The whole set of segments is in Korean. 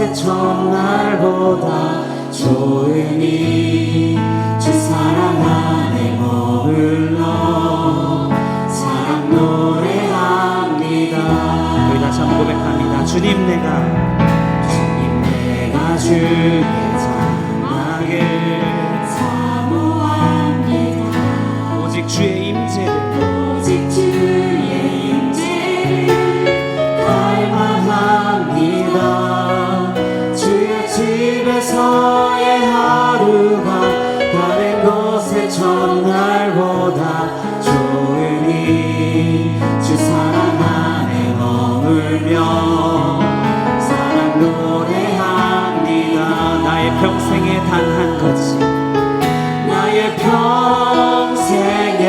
곳에 첫날보다 좋으니 주 사랑 안에 머물러 사랑 노래합니다. 우리 다시 한번 고백합니다. 주님 내가 주의 장막을 사모합니다. 오직 주의 임재를 갈망합니다. 주의 집에서의 하루가 다른 곳의 첫날보다 좋으니 주 사랑 안에 머물며 사랑 노래합니다. 나의 평생에 단 한 가지 나의 평생에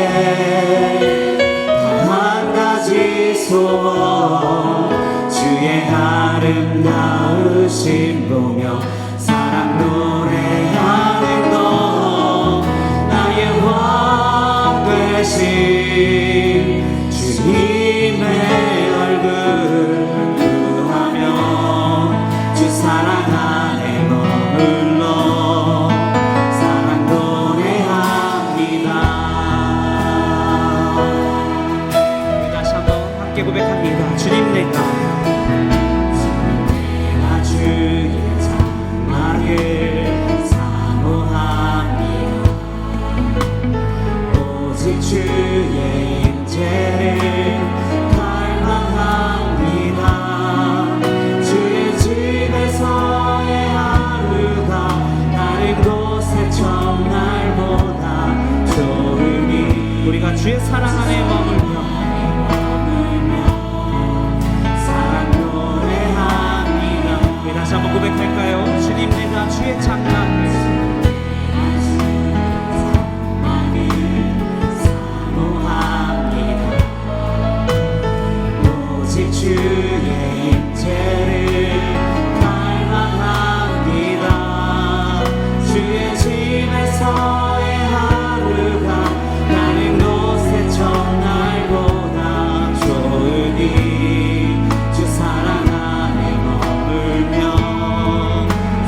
단 한 가지 소원 주의 아름다우신 보며 사랑 노래하는 것 나의 왕 되신 주님의 얼굴 구하며 주 사랑 안에 머물러 사랑 노래합니다. 다시 한번 함께 고백합니다. 주님 내가 주의 장막을 사모합니다. 오직 주의 임재를 갈망합니다. 주의 집에서의 하루가 다른 곳의 첫날보다 좋으니 우리가 주의 사랑 안에 머물며 다시 한번 고백할까요? 주님 내가 주의 장막을 사모합니다. 오직 주의 임재를 갈망합니다. 주의 집에서의 하루가 다른 곳의 첫날보다 좋으니 주 사랑 안에 머물며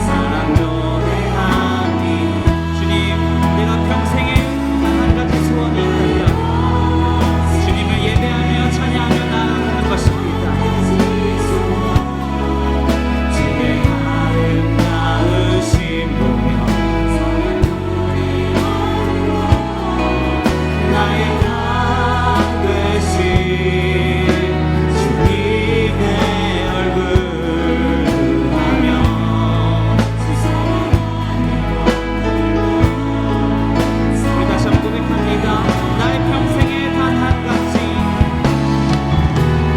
사랑 노래합니다. 주님 내가 평생에 단 한 가지 소원이 있다면 주님을 예배하며 찬양하며 나아가는 것입니다. 주의 아름다우신 보며 사랑 노래하며 나의 강 되신 주님의 얼굴 구하며 주 사랑 안에 우리 다시 한번 고백합니다. 나의 평생에 단 한 가지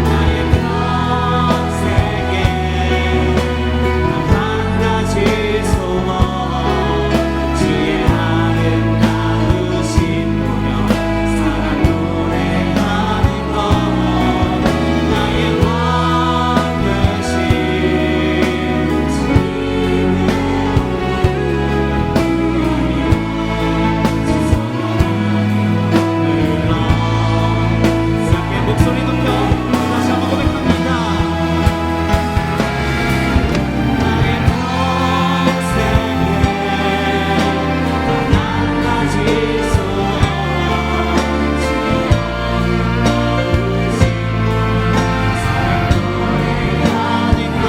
나의 평생에 단 한 가지 소원 주의 아름다우신 보며 사랑 노래하는 것 나의 왕 되신 주님의 함께 목소리 높여 다시 한번 고백합니다. 나의 평생에 단 한 가지 소원 주의 아름다우신 사랑 노래하는 것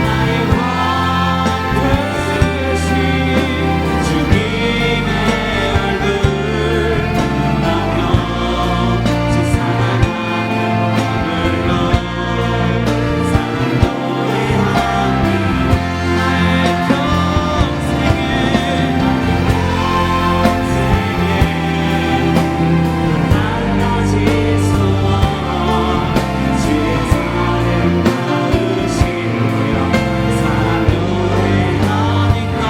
나의 왕 되신 주님의 얼굴 구하며 주 사랑 안에 머물러 사랑 노래합니다. 나의 평생에 한 가지 소원 주의 아름다우신 보며 사랑 노래하는 것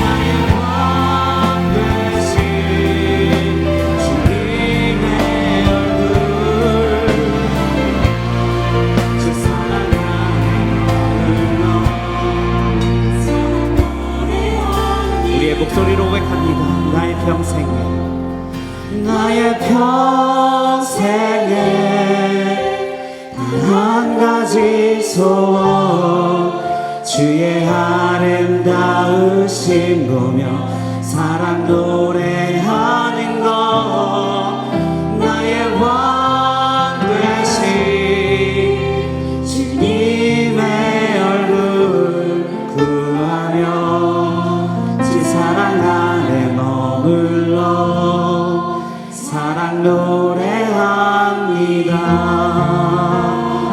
나의 왕 되신 주님의 얼굴 주 사랑 안에 머물러 사랑 노래합니다. 우리의 목소리로 고백합니다. 나의 평생에 나의 평생에 단 한 가지 소원 주의 아름다우심 보며 사랑 노래하는 것 나의 왕 되신 주님의 얼굴 구하며 주 사랑 안에 머물러 사랑 노래합니다.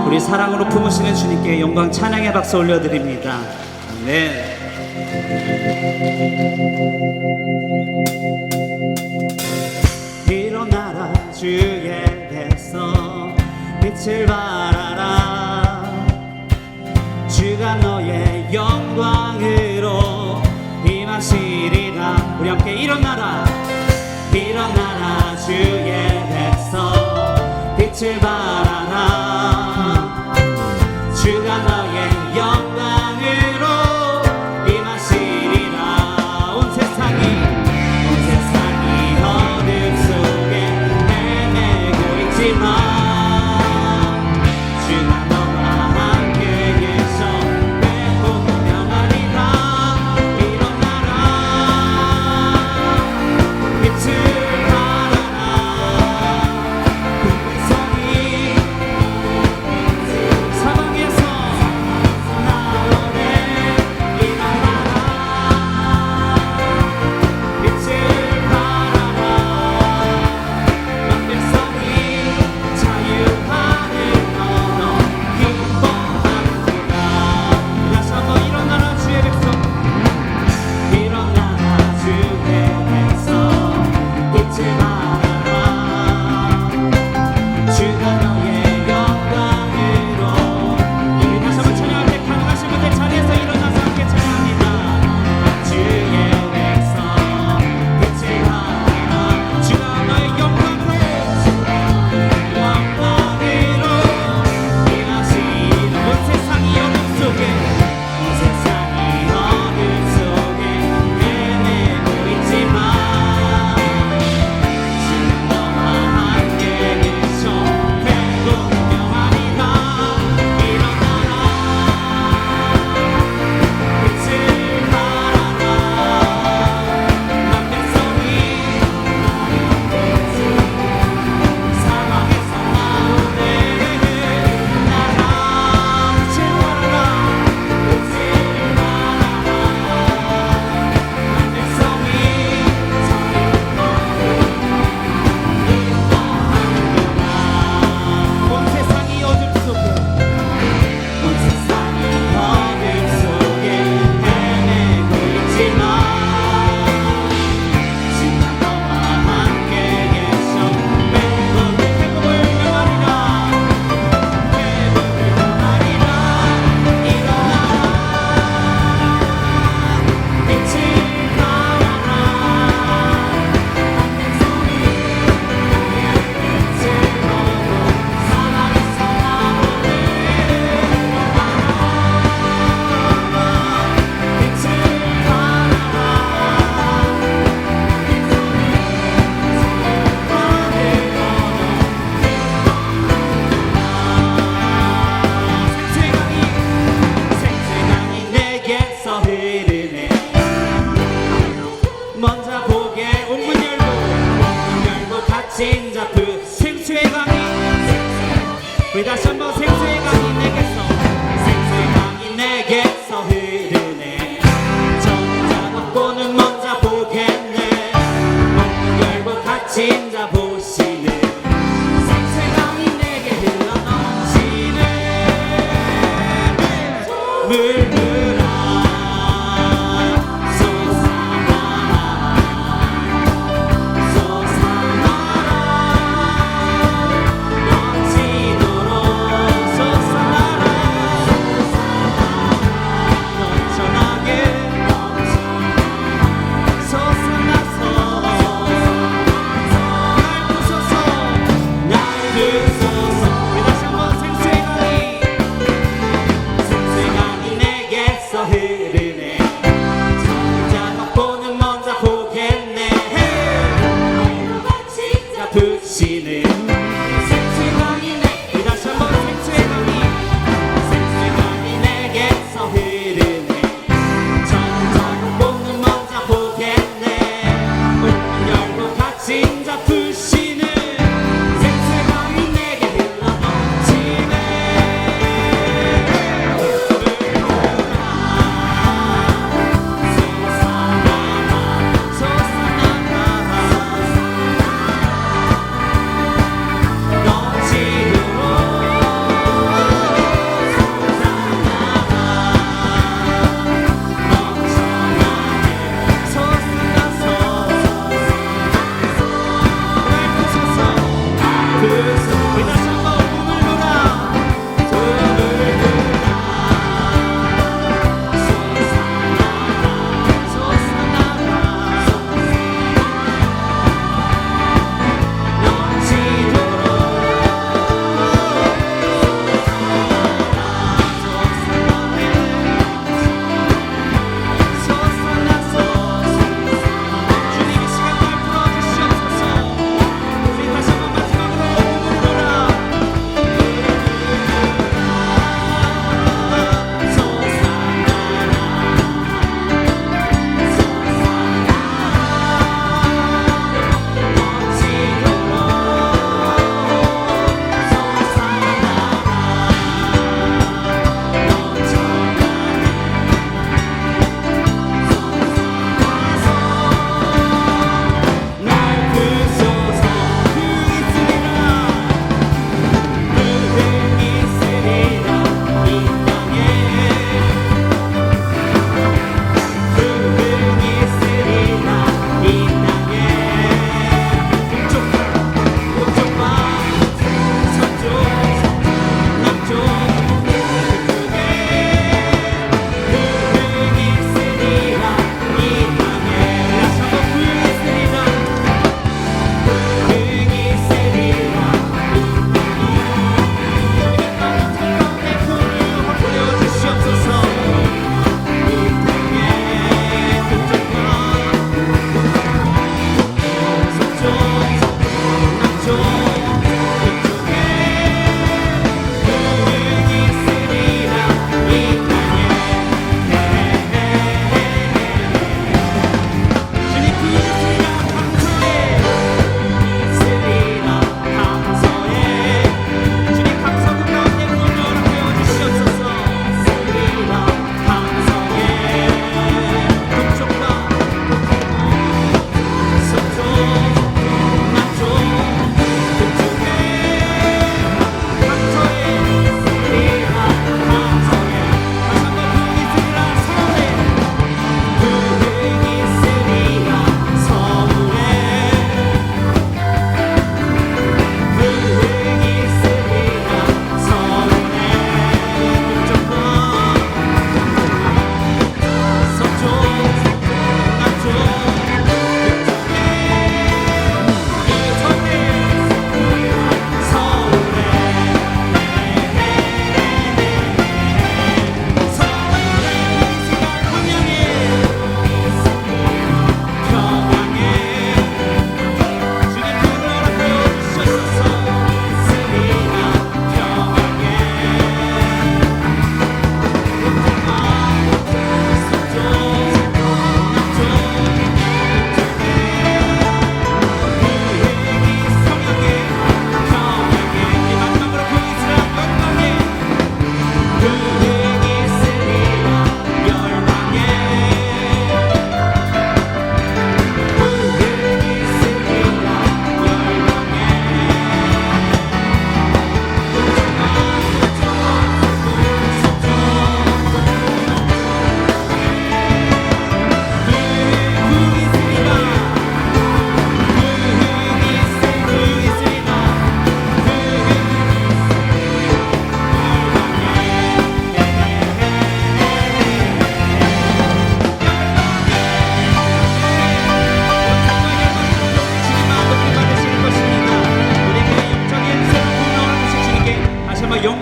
우리 사랑으로 품으시는 주님께 영광 찬양의 박수 올려드립니다. 아멘. 일어나라 주의 백성 빛을 발하라 주가 너의 영광으로 임하시리라. 우리 함께 일어나라 일어나라 주의 백성 빛을 발하라 주가 너의 영광으로 임하시리라. 온 세상이 어둠 속에 헤매고 있지만 주가 너와 함께 계셔 백국 명하리라. 일어나라 빛을 발하라 성이 사방에서 나오네. 일어나라 빛을 발하라 완벽성이 자유하는 언어 기뻐하는구나. 다시 한번 일어나라 주의 백성 일어나라 주의 백성 빛을 발하라 주가 너의 영광으로. 다시 한번 찬양할 때 가능하신 분들 자리에서 일어나서 함께 찬양합니다. 주의 백성 빛을 발하라 주가 너의 영광으로 임하시는 온 세상이 어둠 속에 헤매고 있지만 주는 너와 함께 계셔 백국 명하리라. 일어나라 빛을 발하라 남백성이 사방에서 나오네. 나라 빛을 발하라 빛을 발하라 남백성이 온 세상이 어둠 속에 헤매고 있지만 주가 너와 함께 계셔 백국을 명하리라. 일어나라 빛을 발하라 사랑에서 나오네. 빛을 발하라 생수강이 내게서 흐르네. 먼저 보게 옥문 열고 갇힌 자프 생수의 강이. 우리 다시 한번 생수의 강이 내게서 흐르네. 전자 걷고는 먼저 보겠네. 옥문 열고 갇힌 자 보시네. 생수의 강이 내게 흘러 넘치네. 물들아 솟아나라 넘치도록 솟아나라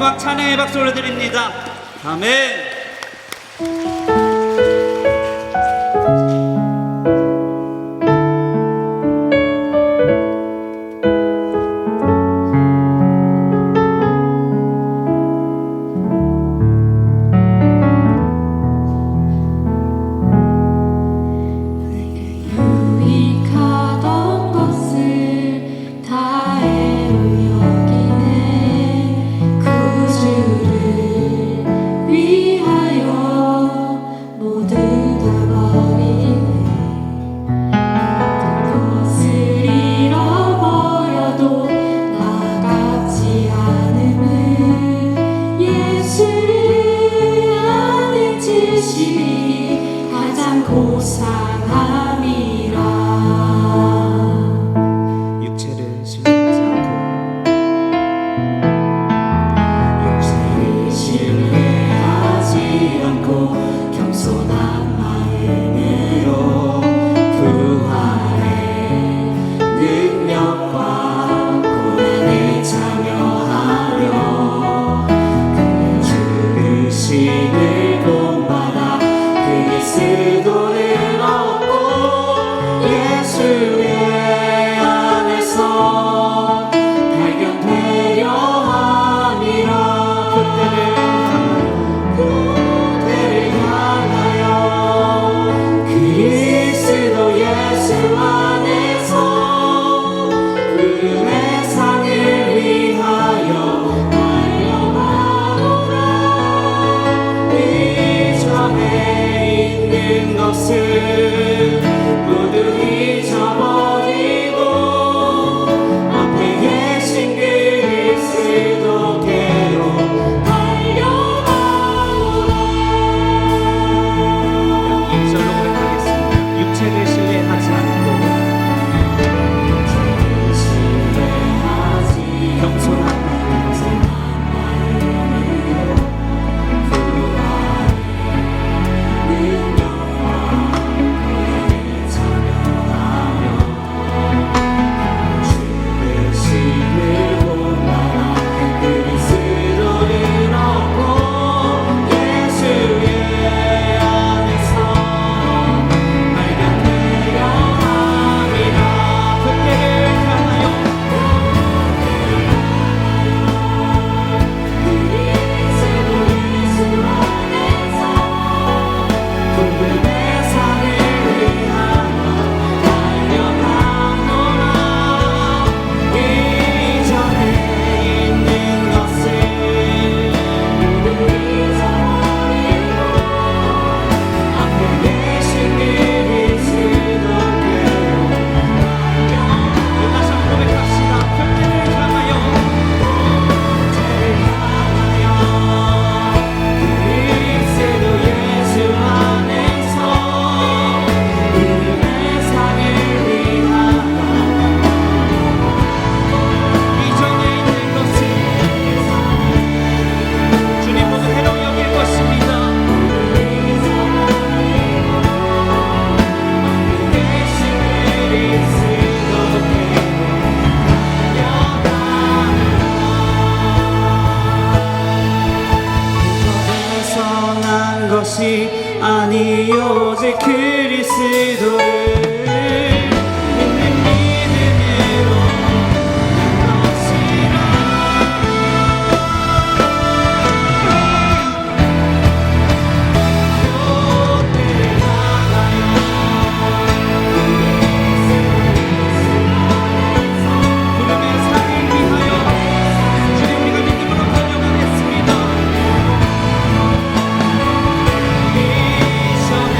마지막 찬양의 박수를 드립니다. 아멘. 유익하던 것을 다해로 여기네 구주를 위하여 모두 다 버리네 모든 것을 잃어버려도 나같지 않음은 예수를 아는 지식이 가장 고상함이라. 육체를 신뢰하지 않고 육체를 신뢰하지 않고 겸손한 마음으로 부활의 능력과 고난에 참여하며 죽으심을 본받아 그리스도를 얻고 예수의 안에서 발견되려 함이라. 그때를 향하여 그리스도 예수 안에서 부름의 상을 위하여 달려가노라. 이전에 있는 것을 모두 잊어버리고 앞에 계신 그리스도께로 달려가노라. 1절로 고백하겠습니다. 육체를 신뢰하지 않고 신뢰하지 겸손한 것이 아니 오직 그리스도를 믿는 믿음으로 것이라. 교회를 향하여 부름의 상을 위하여 주님 우리가 믿음으로 달려가겠습니다. 이전에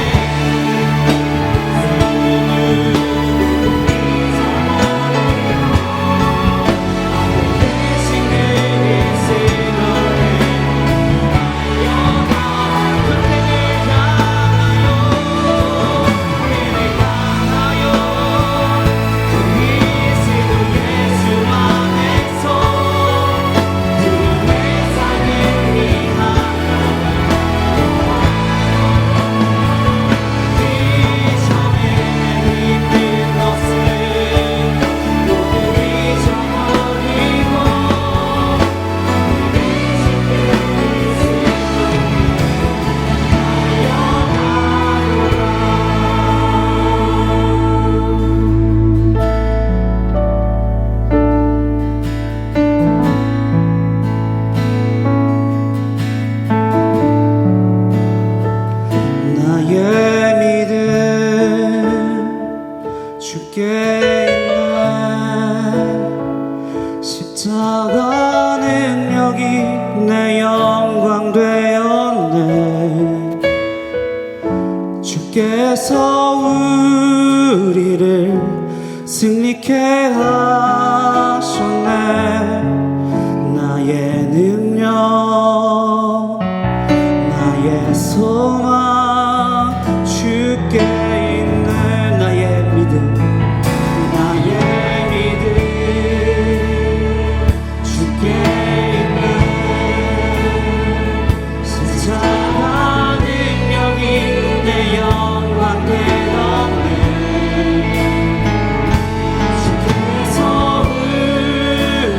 내 영광 되었네. 주께서 우리를 승리케 하셨네. 나의 능력, 나의 소망 주께 있네. 나의 믿음, 나의 믿음 주께 있네. 십자가 능력이 내 영광 되었네. 주께서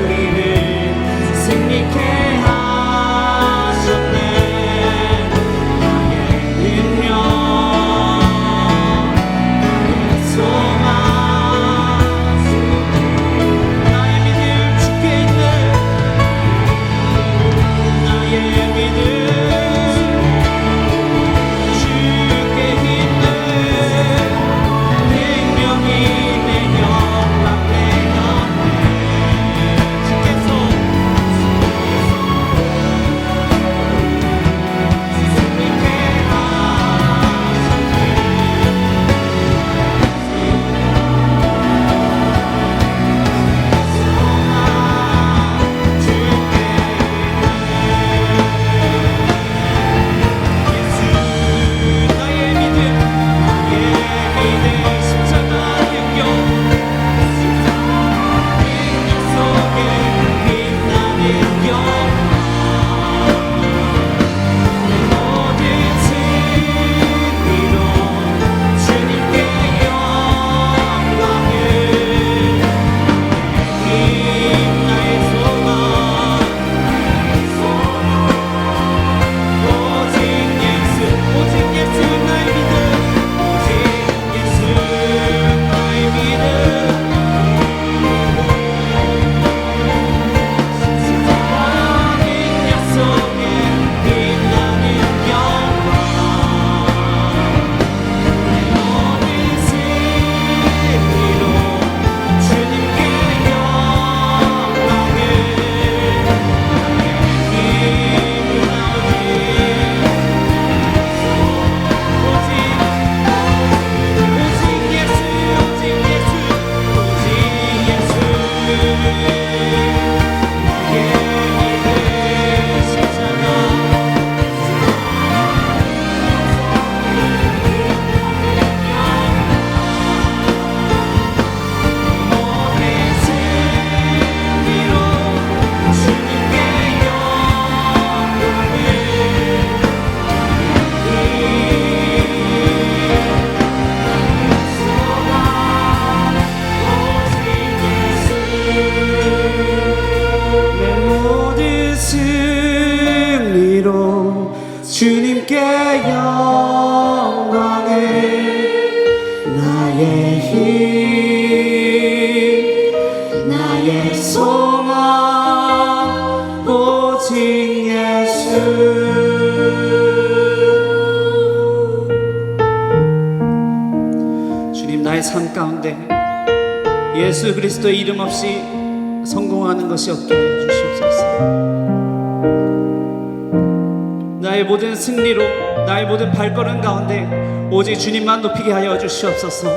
우리를 승리케 하셨네. 나의 능력, 나의 소망, 나의 믿음 주께 있네. 나의 믿음 주께 있네. 능력이 내 영광 되었네. 주께서 승리케 나의 믿음, 십자가 능력 속에 빛나는 영광. 모든 승리로 주님께 영광을. 나의 소망, 오직 예수, 오직 예수 나의 믿음, 오직 예수 나의 믿음. 십자가 능력 속에 빛나는 영광. 모든 승리로 주님께 영광을. 내 모든 승리로 주님께 영광을. 나의 힘, 나의 소망, 오직 예수. 주님, 나의 삶 가운데 예수 그리스도의 이름 없이 성공하는 것이 없게 해 주시옵소서. 나의 모든 승리로, 나의 모든 발걸음 가운데 오직 주님만 높이게 하여 주시옵소서.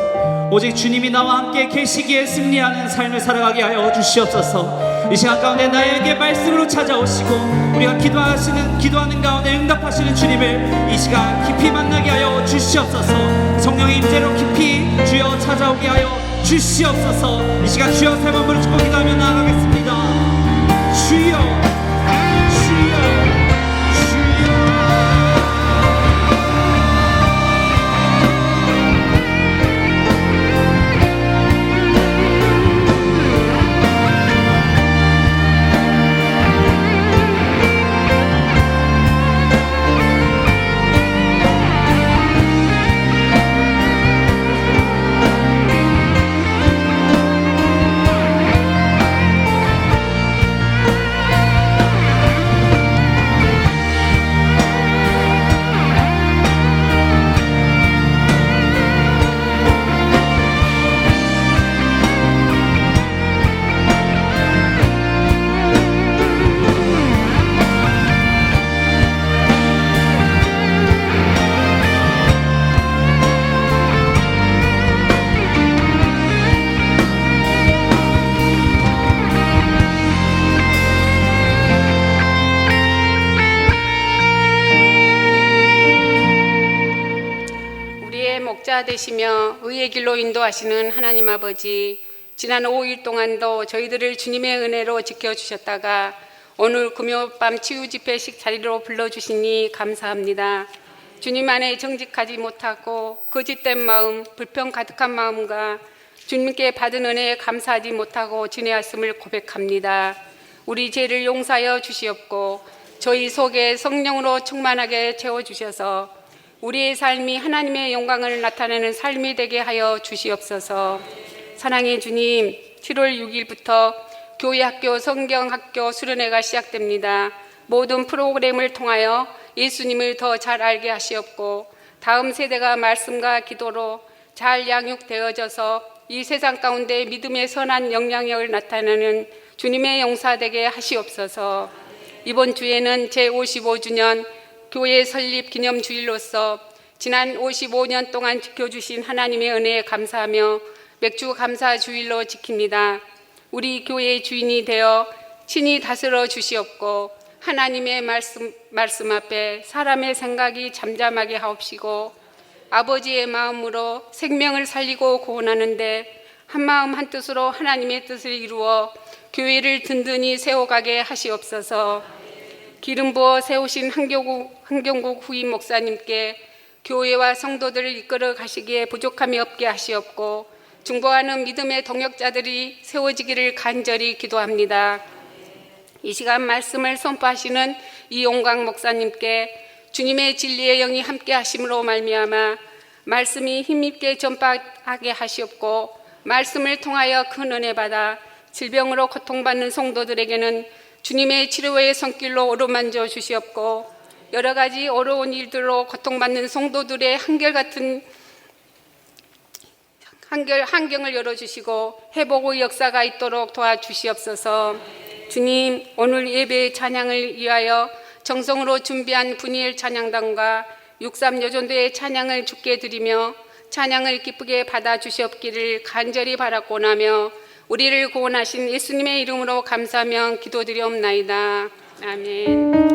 오직 주님이 나와 함께 계시기에 승리하는 삶을 살아가게 하여 주시옵소서. 이 시간 가운데 나에게 말씀으로 찾아오시고 우리가 기도하는 가운데 응답하시는 주님을 이 시간 깊이 만나게 하여 주시옵소서. 성령의 임재로 깊이 주여 찾아오게 하여 주시옵소서. 이 시간 주여 세 번 부르짖고 기도하며 나아가겠습니다. 주여, 주여, 주여. 인도자 되시며 의의 길로 인도하시는 하나님 아버지, 지난 5일 동안도 저희들을 주님의 은혜로 지켜주셨다가 오늘 금요밤 치유집회식 자리로 불러주시니 감사합니다. 주님 안에 정직하지 못하고 거짓된 마음, 불평 가득한 마음과 주님께 받은 은혜에 감사하지 못하고 지내왔음을 고백합니다. 우리 죄를 용서하여 주시옵고 저희 속에 성령으로 충만하게 채워주셔서 우리의 삶이 하나님의 영광을 나타내는 삶이 되게 하여 주시옵소서. 사랑의 주님, 7월 6일부터 교회학교 성경학교 수련회가 시작됩니다. 모든 프로그램을 통하여 예수님을 더 잘 알게 하시옵고 다음 세대가 말씀과 기도로 잘 양육되어져서 이 세상 가운데 믿음의 선한 영향력을 나타내는 주님의 용사되게 하시옵소서. 이번 주에는 제55주년 교회 설립 기념주일로서 지난 55년 동안 지켜주신 하나님의 은혜에 감사하며 맥주 감사 주일로 지킵니다. 우리 교회의 주인이 되어 친히 다스려 주시옵고 하나님의 말씀 앞에 사람의 생각이 잠잠하게 하옵시고 아버지의 마음으로 생명을 살리고 구원하는데 한마음 한뜻으로 하나님의 뜻을 이루어 교회를 든든히 세워가게 하시옵소서. 기름 부어 세우신 한경국 후임 목사님께 교회와 성도들을 이끌어 가시기에 부족함이 없게 하시옵고 중보하는 믿음의 동역자들이 세워지기를 간절히 기도합니다. 이 시간 말씀을 선포하시는 이용광 목사님께 주님의 진리의 영이 함께 하심으로 말미암아 말씀이 힘있게 전파하게 하시옵고 말씀을 통하여 큰 은혜 받아 질병으로 고통받는 성도들에게는 주님의 치료의 손길로 어루만져 주시옵고 여러 가지 어려운 일들로 고통받는 성도들의 한결같은 환경을 열어주시고 회복의 역사가 있도록 도와주시옵소서. 주님, 오늘 예배의 찬양을 위하여 정성으로 준비한 분이엘 찬양단과 63여전도의 찬양을 주께 드리며 찬양을 기쁘게 받아주시옵기를 간절히 바라고나며 우리를 구원하신 예수님의 이름으로 감사하며 기도드리옵나이다. 아멘.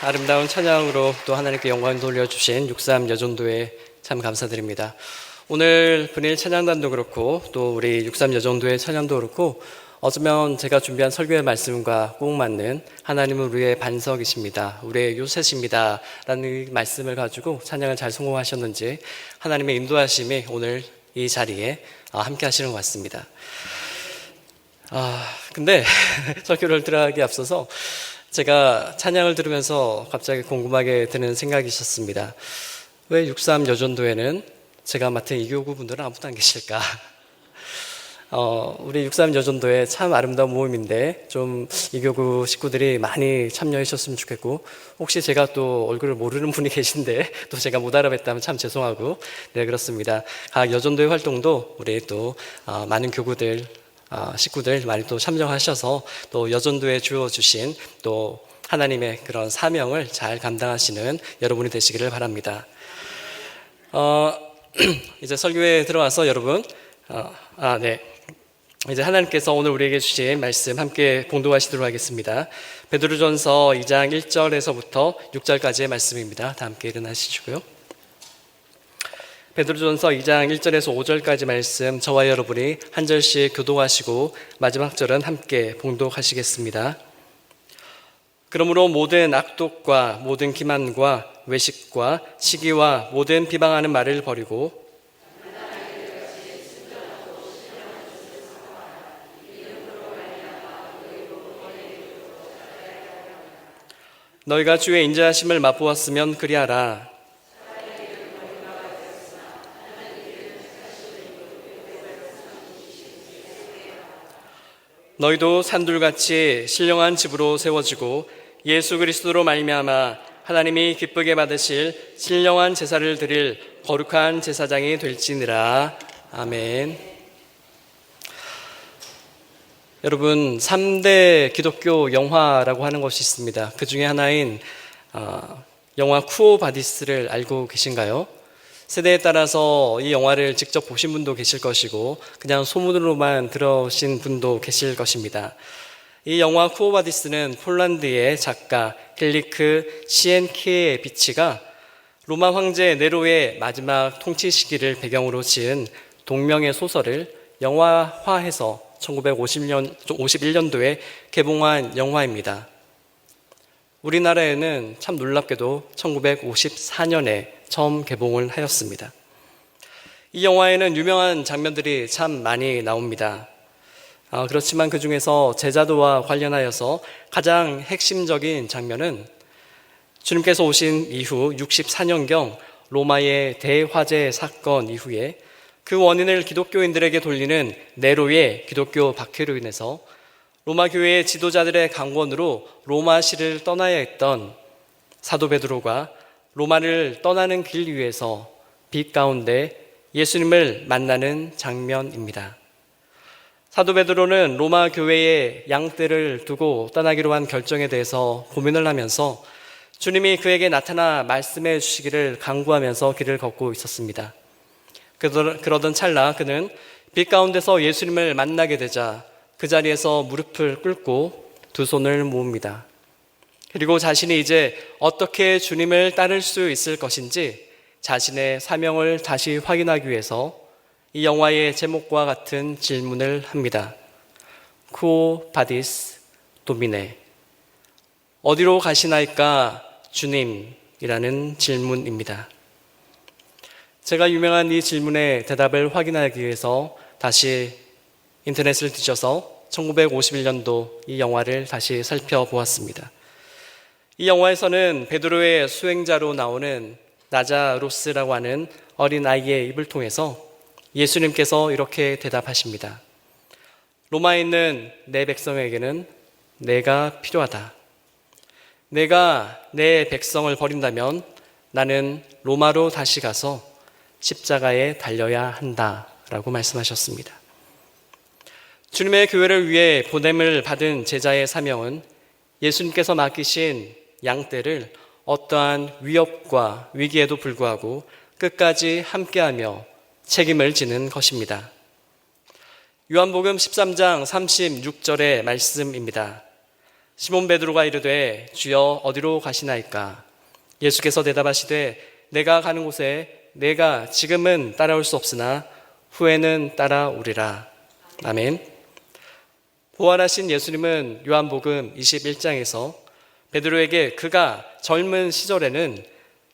아름다운 찬양으로 또 하나님께 영광 돌려주신 63 여전도에 참 감사드립니다. 오늘 분일 찬양단도 그렇고 또 우리 63 여전도의 찬양도 그렇고 어쩌면 제가 준비한 설교의 말씀과 꼭 맞는 하나님은 우리의 반석이십니다, 우리의 요새십니다 라는 말씀을 가지고 찬양을 잘 성공하셨는지 하나님의 인도하심이 오늘 이 자리에 함께 하시는 것 같습니다. 근데 설교를 들어가기 앞서서 제가 찬양을 들으면서 갑자기 궁금하게 드는 생각이 있었습니다. 왜 63 여전도에는 제가 맡은 이교구 분들은 아무도 안 계실까? 우리 63 여전도에 참 아름다운 모임인데 좀 이교구 식구들이 많이 참여해 주셨으면 좋겠고, 혹시 제가 또 얼굴을 모르는 분이 계신데 또 제가 못 알아뵀다면 참 죄송하고, 네, 그렇습니다. 각 여전도의 활동도 우리 또 많은 교구들 식구들 많이 또 참여하셔서 또 여전도에 주어주신 또 하나님의 그런 사명을 잘 감당하시는 여러분이 되시기를 바랍니다. 이제 설교에 들어와서 여러분, 네. 이제 하나님께서 오늘 우리에게 주신 말씀 함께 봉독하시도록 하겠습니다. 베드로전서 2장 1절에서부터 6절까지의 말씀입니다. 다 함께 일어나시고요. 베드로전서 2장 1절에서 5절까지 말씀 저와 여러분이 한 절씩 교독하시고 마지막 절은 함께 봉독하시겠습니다. 그러므로 모든 악독과 모든 기만과 외식과 시기와 모든 비방하는 말을 버리고 너희가 주의 인자하심을 맛보았으면 그리하라. 너희도 산돌같이 신령한 집으로 세워지고 예수 그리스도로 말미암아 하나님이 기쁘게 받으실 신령한 제사를 드릴 거룩한 제사장이 될지니라. 아멘. 여러분, 3대 기독교 영화라고 하는 것이 있습니다. 그 중에 하나인 영화 쿠오 바디스를 알고 계신가요? 세대에 따라서 이 영화를 직접 보신 분도 계실 것이고 그냥 소문으로만 들으신 분도 계실 것입니다. 이 영화 쿠오 바디스는 폴란드의 작가 힐리크 시엔키에비치가 로마 황제 네로의 마지막 통치 시기를 배경으로 지은 동명의 소설을 영화화해서 1951년도에 개봉한 영화입니다. 우리나라에는 참 놀랍게도 1954년에 처음 개봉을 하였습니다. 이 영화에는 유명한 장면들이 참 많이 나옵니다. 그렇지만 그 중에서 제자도와 관련하여서 가장 핵심적인 장면은 주님께서 오신 이후 64년경 로마의 대화재 사건 이후에 그 원인을 기독교인들에게 돌리는 네로의 기독교 박해로 인해서 로마 교회의 지도자들의 강권으로 로마시를 떠나야 했던 사도 베드로가 로마를 떠나는 길 위에서 빛 가운데 예수님을 만나는 장면입니다. 사도 베드로는 로마 교회의 양떼를 두고 떠나기로 한 결정에 대해서 고민을 하면서 주님이 그에게 나타나 말씀해 주시기를 간구하면서 길을 걷고 있었습니다. 그러던 찰나 그는 빛 가운데서 예수님을 만나게 되자 그 자리에서 무릎을 꿇고 두 손을 모읍니다. 그리고 자신이 이제 어떻게 주님을 따를 수 있을 것인지 자신의 사명을 다시 확인하기 위해서 이 영화의 제목과 같은 질문을 합니다. 쿠오 바디스 도미네, 어디로 가시나이까 주님이라는 질문입니다. 제가 유명한 이 질문의 대답을 확인하기 위해서 다시 인터넷을 뒤져서 1951년도 이 영화를 다시 살펴보았습니다. 이 영화에서는 베드로의 수행자로 나오는 나자로스라고 하는 어린 아이의 입을 통해서 예수님께서 이렇게 대답하십니다. 로마에 있는 내 백성에게는 내가 필요하다. 내가 내 백성을 버린다면 나는 로마로 다시 가서 십자가에 달려야 한다라고 말씀하셨습니다. 주님의 교회를 위해 보냄을 받은 제자의 사명은 예수님께서 맡기신 양떼를 어떠한 위협과 위기에도 불구하고 끝까지 함께하며 책임을 지는 것입니다. 요한복음 13장 36절의 말씀입니다. 시몬 베드로가 이르되 주여 어디로 가시나이까? 예수께서 대답하시되 내가 가는 곳에 내가 지금은 따라올 수 없으나 후에는 따라오리라. 아멘. 부활하신 예수님은 요한복음 21장에서 베드로에게 그가 젊은 시절에는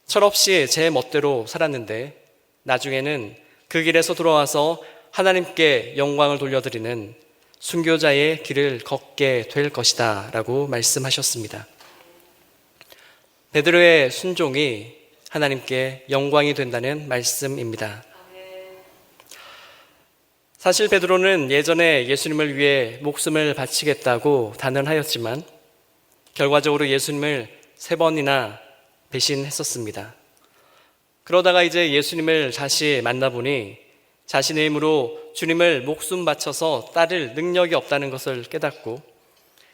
철없이 제 멋대로 살았는데 나중에는 그 길에서 돌아와서 하나님께 영광을 돌려드리는 순교자의 길을 걷게 될 것이다 라고 말씀하셨습니다. 베드로의 순종이 하나님께 영광이 된다는 말씀입니다. 사실 베드로는 예전에 예수님을 위해 목숨을 바치겠다고 단언하였지만 결과적으로 예수님을 3번이나 배신했었습니다. 그러다가 이제 예수님을 다시 만나보니 자신의 힘으로 주님을 목숨 바쳐서 따를 능력이 없다는 것을 깨닫고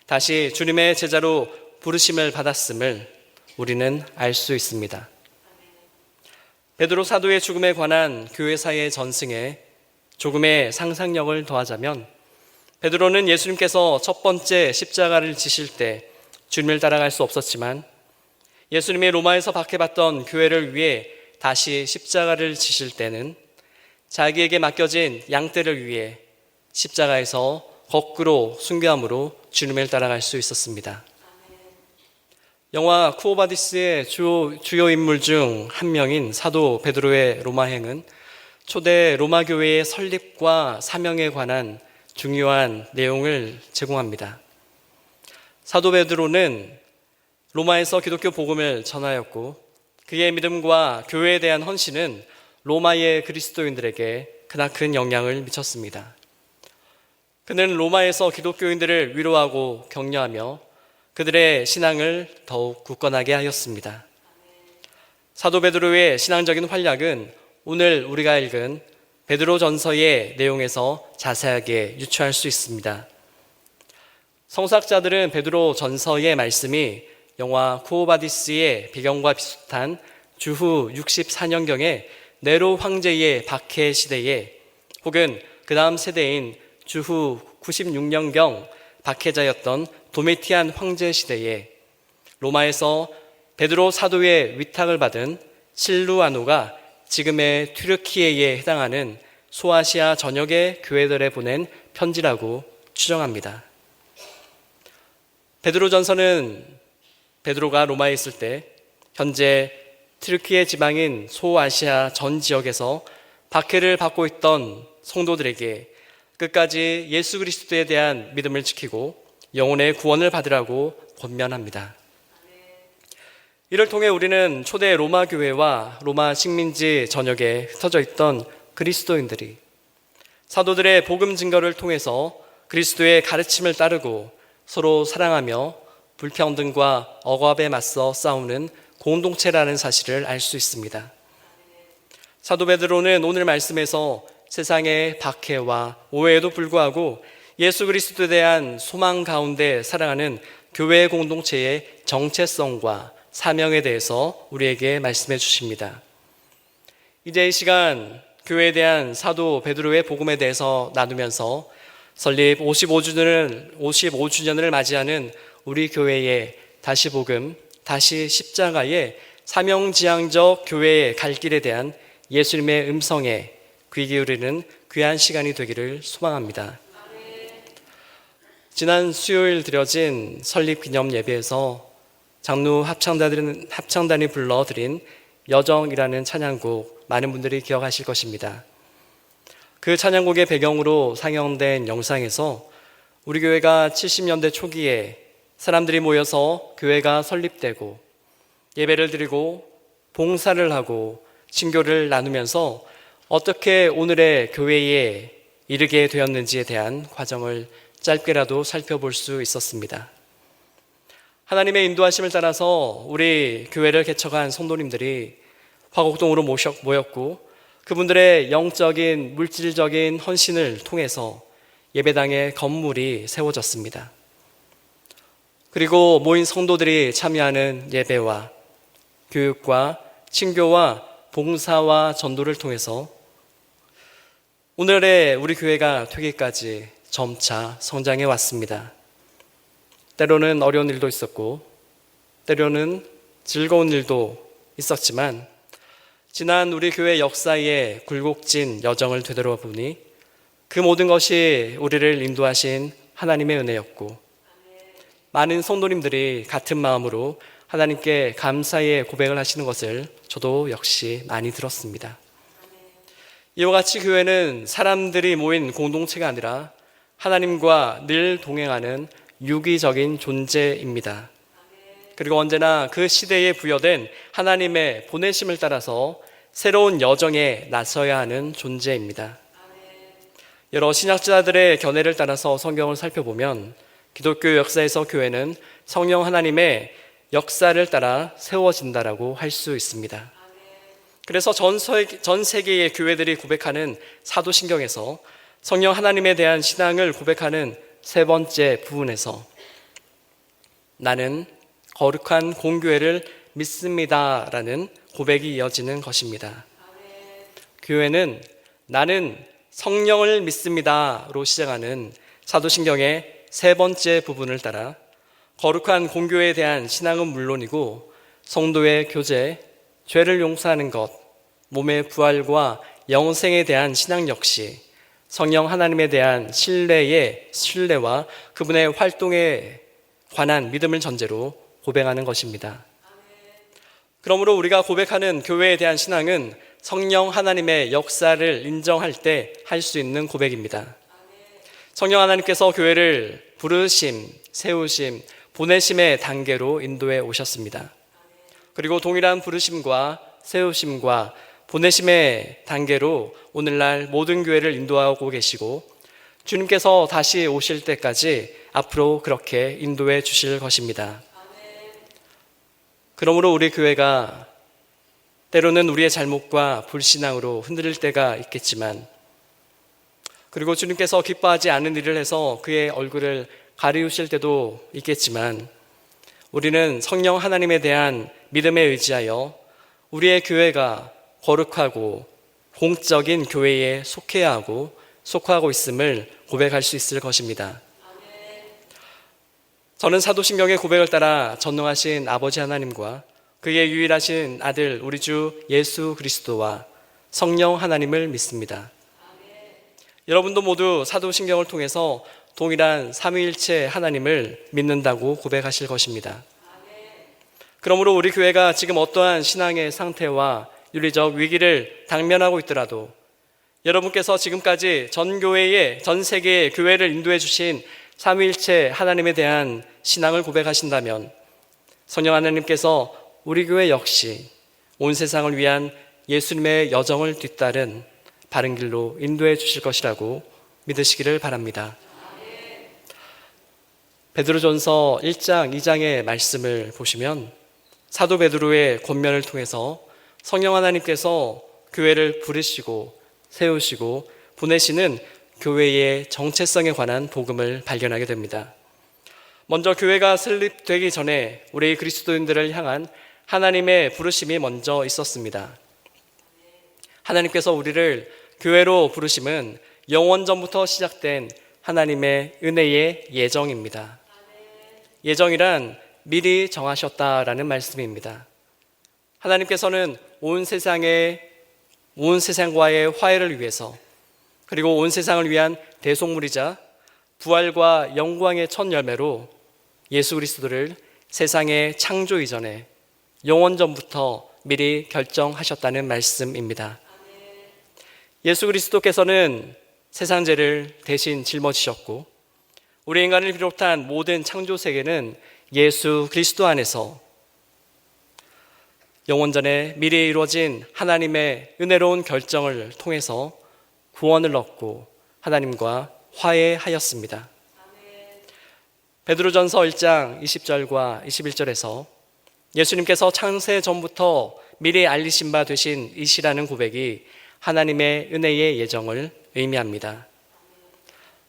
다시 주님의 제자로 부르심을 받았음을 우리는 알 수 있습니다. 베드로 사도의 죽음에 관한 교회사의 전승에 조금의 상상력을 더하자면 베드로는 예수님께서 첫 번째 십자가를 지실 때 주님을 따라갈 수 없었지만 예수님이 로마에서 박해받던 교회를 위해 다시 십자가를 지실 때는 자기에게 맡겨진 양떼를 위해 십자가에서 거꾸로 순교함으로 주님을 따라갈 수 있었습니다. 영화 쿠오바디스의 주요 인물 중 한 명인 사도 베드로의 로마행은 초대 로마 교회의 설립과 사명에 관한 중요한 내용을 제공합니다. 사도 베드로는 로마에서 기독교 복음을 전하였고 그의 믿음과 교회에 대한 헌신은 로마의 그리스도인들에게 크나큰 영향을 미쳤습니다. 그는 로마에서 기독교인들을 위로하고 격려하며 그들의 신앙을 더욱 굳건하게 하였습니다. 사도 베드로의 신앙적인 활약은 오늘 우리가 읽은 베드로 전서의 내용에서 자세하게 유추할 수 있습니다. 성서학자들은 베드로 전서의 말씀이 영화 쿠오바디스의 배경과 비슷한 주후 64년경에 네로 황제의 박해 시대에 혹은 그 다음 세대인 주후 96년경 박해자였던 도미티안 황제 시대에 로마에서 베드로 사도의 위탁을 받은 실루아노가 지금의 튀르키예에 해당하는 소아시아 전역의 교회들에 보낸 편지라고 추정합니다. 베드로전서는 베드로가 로마에 있을 때 현재 튀르키예 지방인 소아시아 전 지역에서 박해를 받고 있던 성도들에게 끝까지 예수 그리스도에 대한 믿음을 지키고 영혼의 구원을 받으라고 권면합니다. 이를 통해 우리는 초대 로마 교회와 로마 식민지 전역에 흩어져 있던 그리스도인들이 사도들의 복음 증거를 통해서 그리스도의 가르침을 따르고 서로 사랑하며 불평등과 억압에 맞서 싸우는 공동체라는 사실을 알 수 있습니다. 사도 베드로는 오늘 말씀에서 세상의 박해와 오해에도 불구하고 예수 그리스도에 대한 소망 가운데 살아가는 교회 공동체의 정체성과 사명에 대해서 우리에게 말씀해 주십니다. 이제 이 시간 교회에 대한 사도 베드로의 복음에 대해서 나누면서 설립 55주년을 맞이하는 우리 교회의 다시 복음, 다시 십자가의 사명지향적 교회의 갈 길에 대한 예수님의 음성에 귀 기울이는 귀한 시간이 되기를 소망합니다. 지난 수요일 드려진 설립기념 예배에서 장로 합창단이 불러드린 여정이라는 찬양곡 많은 분들이 기억하실 것입니다. 그 찬양곡의 배경으로 상영된 영상에서 우리 교회가 70년대 초기에 사람들이 모여서 교회가 설립되고 예배를 드리고 봉사를 하고 신교를 나누면서 어떻게 오늘의 교회에 이르게 되었는지에 대한 과정을 짧게라도 살펴볼 수 있었습니다. 하나님의 인도하심을 따라서 우리 교회를 개척한 성도님들이 화곡동으로 모였고 그분들의 영적인 물질적인 헌신을 통해서 예배당의 건물이 세워졌습니다. 그리고 모인 성도들이 참여하는 예배와 교육과 친교와 봉사와 전도를 통해서 오늘의 우리 교회가 되기까지 점차 성장해 왔습니다. 때로는 어려운 일도 있었고 때로는 즐거운 일도 있었지만 지난 우리 교회 역사의 굴곡진 여정을 되돌아보니 그 모든 것이 우리를 인도하신 하나님의 은혜였고 많은 성도님들이 같은 마음으로 하나님께 감사의 고백을 하시는 것을 저도 역시 많이 들었습니다. 이와 같이 교회는 사람들이 모인 공동체가 아니라 하나님과 늘 동행하는 유기적인 존재입니다. 그리고 언제나 그 시대에 부여된 하나님의 보내심을 따라서 새로운 여정에 나서야 하는 존재입니다. 여러 신학자들의 견해를 따라서 성경을 살펴보면 기독교 역사에서 교회는 성령 하나님의 역사를 따라 세워진다라고 할 수 있습니다. 그래서 전 세계의 교회들이 고백하는 사도신경에서 성령 하나님에 대한 신앙을 고백하는 세 번째 부분에서 나는 거룩한 공교회를 믿습니다라는 고백이 이어지는 것입니다. 교회는 나는 성령을 믿습니다로 시작하는 사도신경의 세 번째 부분을 따라 거룩한 공교회에 대한 신앙은 물론이고 성도의 교제, 죄를 용서하는 것, 몸의 부활과 영생에 대한 신앙 역시 성령 하나님에 대한 신뢰와 그분의 활동에 관한 믿음을 전제로 고백하는 것입니다. 그러므로 우리가 고백하는 교회에 대한 신앙은 성령 하나님의 역사를 인정할 때 할 수 있는 고백입니다. 성령 하나님께서 교회를 부르심, 세우심, 보내심의 단계로 인도해 오셨습니다. 그리고 동일한 부르심과 세우심과 보내심의 단계로 오늘날 모든 교회를 인도하고 계시고 주님께서 다시 오실 때까지 앞으로 그렇게 인도해 주실 것입니다. 그러므로 우리 교회가 때로는 우리의 잘못과 불신앙으로 흔들릴 때가 있겠지만 그리고 주님께서 기뻐하지 않은 일을 해서 그의 얼굴을 가리우실 때도 있겠지만 우리는 성령 하나님에 대한 믿음에 의지하여 우리의 교회가 거룩하고 공적인 교회에 속하고 있음을 고백할 수 있을 것입니다. 저는 사도신경의 고백을 따라 전능하신 아버지 하나님과 그의 유일하신 아들 우리 주 예수 그리스도와 성령 하나님을 믿습니다. 여러분도 모두 사도신경을 통해서 동일한 삼위일체 하나님을 믿는다고 고백하실 것입니다. 그러므로 우리 교회가 지금 어떠한 신앙의 상태와 윤리적 위기를 당면하고 있더라도 여러분께서 지금까지 전 세계의 교회를 인도해 주신 삼위일체 하나님에 대한 신앙을 고백하신다면 성령 하나님께서 우리 교회 역시 온 세상을 위한 예수님의 여정을 뒤따른 바른 길로 인도해 주실 것이라고 믿으시기를 바랍니다. 베드로전서 1장, 2장의 말씀을 보시면 사도 베드로의 권면을 통해서 성령 하나님께서 교회를 부르시고 세우시고 보내시는 교회의 정체성에 관한 복음을 발견하게 됩니다. 먼저 교회가 설립되기 전에 우리 그리스도인들을 향한 하나님의 부르심이 먼저 있었습니다. 하나님께서 우리를 교회로 부르심은 영원전부터 시작된 하나님의 은혜의 예정입니다. 예정이란 미리 정하셨다라는 말씀입니다. 하나님께서는 온 세상과의 화해를 위해서 그리고 온 세상을 위한 대속물이자 부활과 영광의 첫 열매로 예수 그리스도를 세상의 창조 이전에 영원전부터 미리 결정하셨다는 말씀입니다. 예수 그리스도께서는 세상 죄를 대신 짊어지셨고 우리 인간을 비롯한 모든 창조 세계는 예수 그리스도 안에서 영원전에 미리 이루어진 하나님의 은혜로운 결정을 통해서 구원을 얻고 하나님과 화해하였습니다. 베드로전서 1장 20절과 21절에서 예수님께서 창세 전부터 미리 알리신 바 되신 이시라는 고백이 하나님의 은혜의 예정을 의미합니다.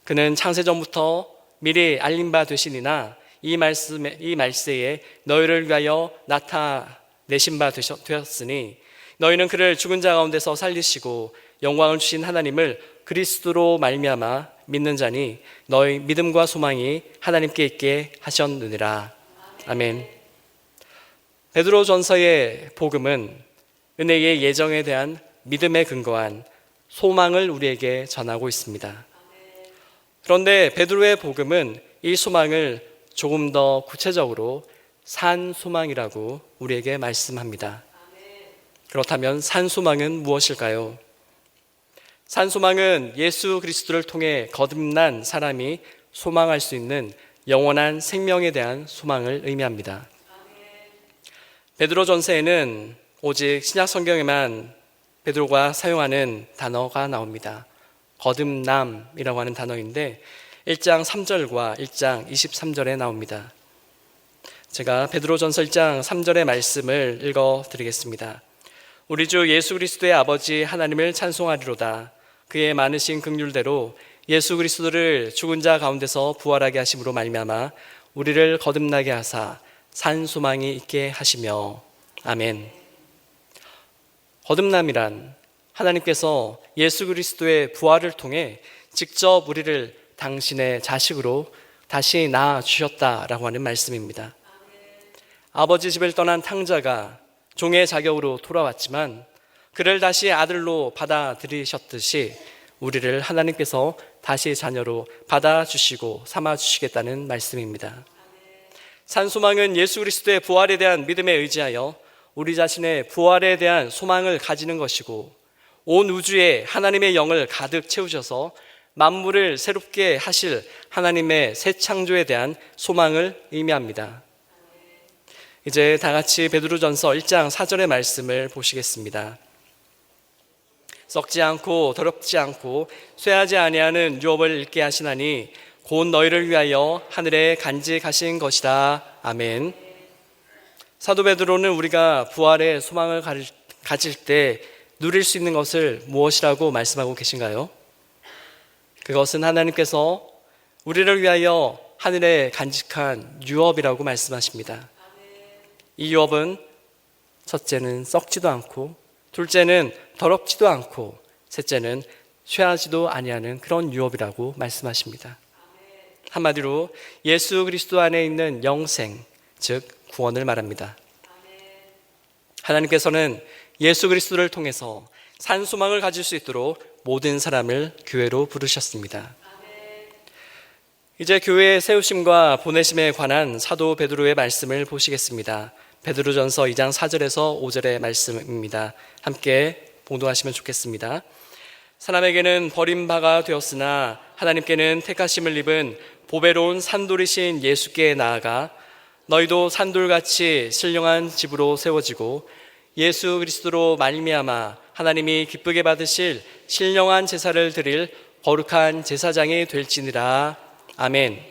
그는 창세 전부터 미리 알린 바 되시니나 이 말세에 너희를 위하여 나타내신 바 되었으니 너희는 그를 죽은 자 가운데서 살리시고 영광을 주신 하나님을 그리스도로 말미암아 믿는 자니 너희 믿음과 소망이 하나님께 있게 하셨느니라. 아멘. 베드로전서의 복음은 은혜의 예정에 대한 믿음에 근거한 소망을 우리에게 전하고 있습니다. 그런데 베드로의 복음은 이 소망을 조금 더 구체적으로 산 소망이라고 우리에게 말씀합니다. 그렇다면 산 소망은 무엇일까요? 산 소망은 예수 그리스도를 통해 거듭난 사람이 소망할 수 있는 영원한 생명에 대한 소망을 의미합니다. 베드로전서에는 오직 신약 성경에만 베드로가 사용하는 단어가 나옵니다. 거듭남이라고 하는 단어인데 1장 3절과 1장 23절에 나옵니다. 제가 베드로전서 1장 3절의 말씀을 읽어드리겠습니다. 우리 주 예수 그리스도의 아버지 하나님을 찬송하리로다. 그의 많으신 긍휼대로 예수 그리스도를 죽은 자 가운데서 부활하게 하심으로 말미암아 우리를 거듭나게 하사 산 소망이 있게 하시며. 아멘. 거듭남이란 하나님께서 예수 그리스도의 부활을 통해 직접 우리를 당신의 자식으로 다시 낳아 주셨다라고 하는 말씀입니다. 아버지 집을 떠난 탕자가 종의 자격으로 돌아왔지만 그를 다시 아들로 받아들이셨듯이 우리를 하나님께서 다시 자녀로 받아주시고 삼아주시겠다는 말씀입니다. 산소망은 예수 그리스도의 부활에 대한 믿음에 의지하여 우리 자신의 부활에 대한 소망을 가지는 것이고 온 우주에 하나님의 영을 가득 채우셔서 만물을 새롭게 하실 하나님의 새 창조에 대한 소망을 의미합니다. 이제 다 같이 베드로전서 1장 4절의 말씀을 보시겠습니다. 썩지 않고 더럽지 않고 쇠하지 아니하는 유업을 잃게 하시나니 곧 너희를 위하여 하늘에 간직하신 것이다. 아멘. 사도 베드로는 우리가 부활의 소망을 가질 때 누릴 수 있는 것을 무엇이라고 말씀하고 계신가요? 그것은 하나님께서 우리를 위하여 하늘에 간직한 유업이라고 말씀하십니다. 이 유업은 첫째는 썩지도 않고, 둘째는 더럽지도 않고, 셋째는 쇠하지도 아니하는 그런 유업이라고 말씀하십니다. 한마디로 예수 그리스도 안에 있는 영생, 즉 구원을 말합니다. 하나님께서는 예수 그리스도를 통해서 산 소망을 가질 수 있도록 모든 사람을 교회로 부르셨습니다. 이제 교회의 세우심과 보내심에 관한 사도 베드로의 말씀을 보시겠습니다. 베드로전서 2장 4절에서 5절의 말씀입니다. 함께 봉독하시면 좋겠습니다. 사람에게는 버림바가 되었으나 하나님께는 택하심을 입은 보배로운 산돌이신 예수께 나아가 너희도 산돌같이 신령한 집으로 세워지고 예수 그리스도로 말미암아 하나님이 기쁘게 받으실 신령한 제사를 드릴 거룩한 제사장이 될지니라. 아멘.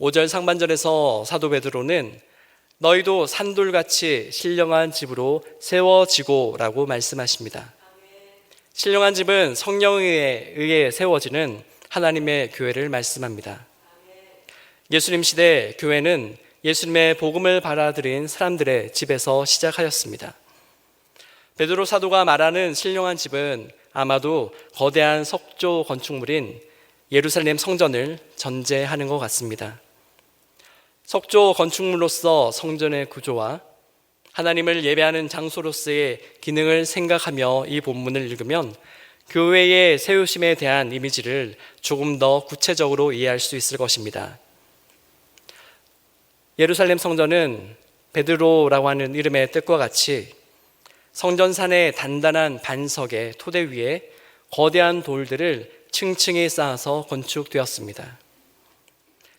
5절 상반절에서 사도 베드로는 너희도 산돌같이 신령한 집으로 세워지고 라고 말씀하십니다. 신령한 집은 성령에 의해 세워지는 하나님의 교회를 말씀합니다. 예수님 시대 교회는 예수님의 복음을 받아들인 사람들의 집에서 시작하였습니다. 베드로 사도가 말하는 신령한 집은 아마도 거대한 석조 건축물인 예루살렘 성전을 전제하는 것 같습니다. 석조 건축물로서 성전의 구조와 하나님을 예배하는 장소로서의 기능을 생각하며 이 본문을 읽으면 교회의 세우심에 대한 이미지를 조금 더 구체적으로 이해할 수 있을 것입니다. 예루살렘 성전은 베드로라고 하는 이름의 뜻과 같이 성전산의 단단한 반석의 토대 위에 거대한 돌들을 층층이 쌓아서 건축되었습니다.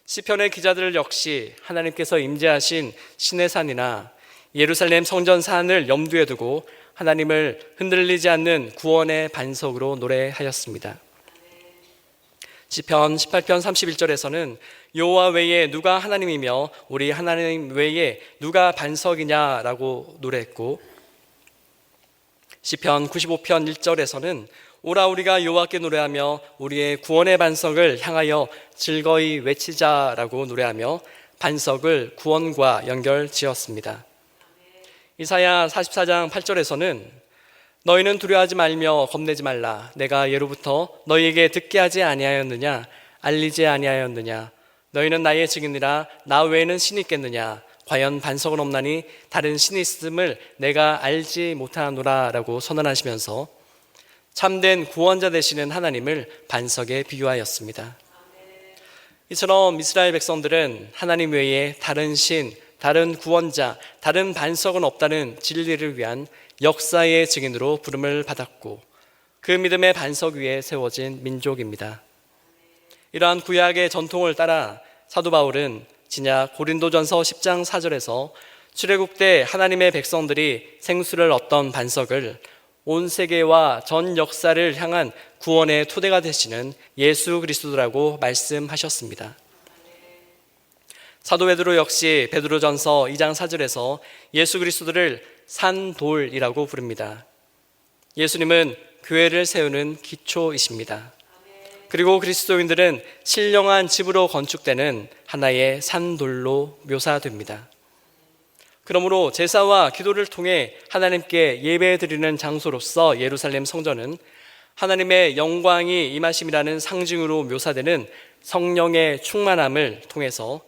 시편의 기자들 역시 하나님께서 임재하신 시내산이나 예루살렘 성전산을 염두에 두고 하나님을 흔들리지 않는 구원의 반석으로 노래하였습니다. 시편 18편 31절에서는 여호와 외에 누가 하나님이며 우리 하나님 외에 누가 반석이냐라고 노래했고, 시편 95편 1절에서는 오라 우리가 여호와께 노래하며 우리의 구원의 반석을 향하여 즐거이 외치자라고 노래하며 반석을 구원과 연결지었습니다. 이사야 44장 8절에서는 너희는 두려워하지 말며 겁내지 말라. 내가 예로부터 너희에게 듣게 하지 아니하였느냐? 알리지 아니하였느냐? 너희는 나의 증인이라. 나 외에는 신이 있겠느냐? 과연 반석은 없나니 다른 신이 있음을 내가 알지 못하노라 라고 선언하시면서 참된 구원자 되시는 하나님을 반석에 비유하였습니다. 이처럼 이스라엘 백성들은 하나님 외에 다른 신, 다른 구원자, 다른 반석은 없다는 진리를 위한 역사의 증인으로 부름을 받았고 그 믿음의 반석 위에 세워진 민족입니다. 이러한 구약의 전통을 따라 사도 바울은 진약 고린도전서 10장 4절에서 출애굽 때 하나님의 백성들이 생수를 얻던 반석을 온 세계와 전 역사를 향한 구원의 토대가 되시는 예수 그리스도라고 말씀하셨습니다. 사도 베드로 역시 베드로전서 2장 4절에서 예수 그리스도를 산돌이라고 부릅니다. 예수님은 교회를 세우는 기초이십니다. 그리고 그리스도인들은 신령한 집으로 건축되는 하나의 산돌로 묘사됩니다. 그러므로 제사와 기도를 통해 하나님께 예배드리는 장소로서 예루살렘 성전은 하나님의 영광이 임하심이라는 상징으로 묘사되는 성령의 충만함을 통해서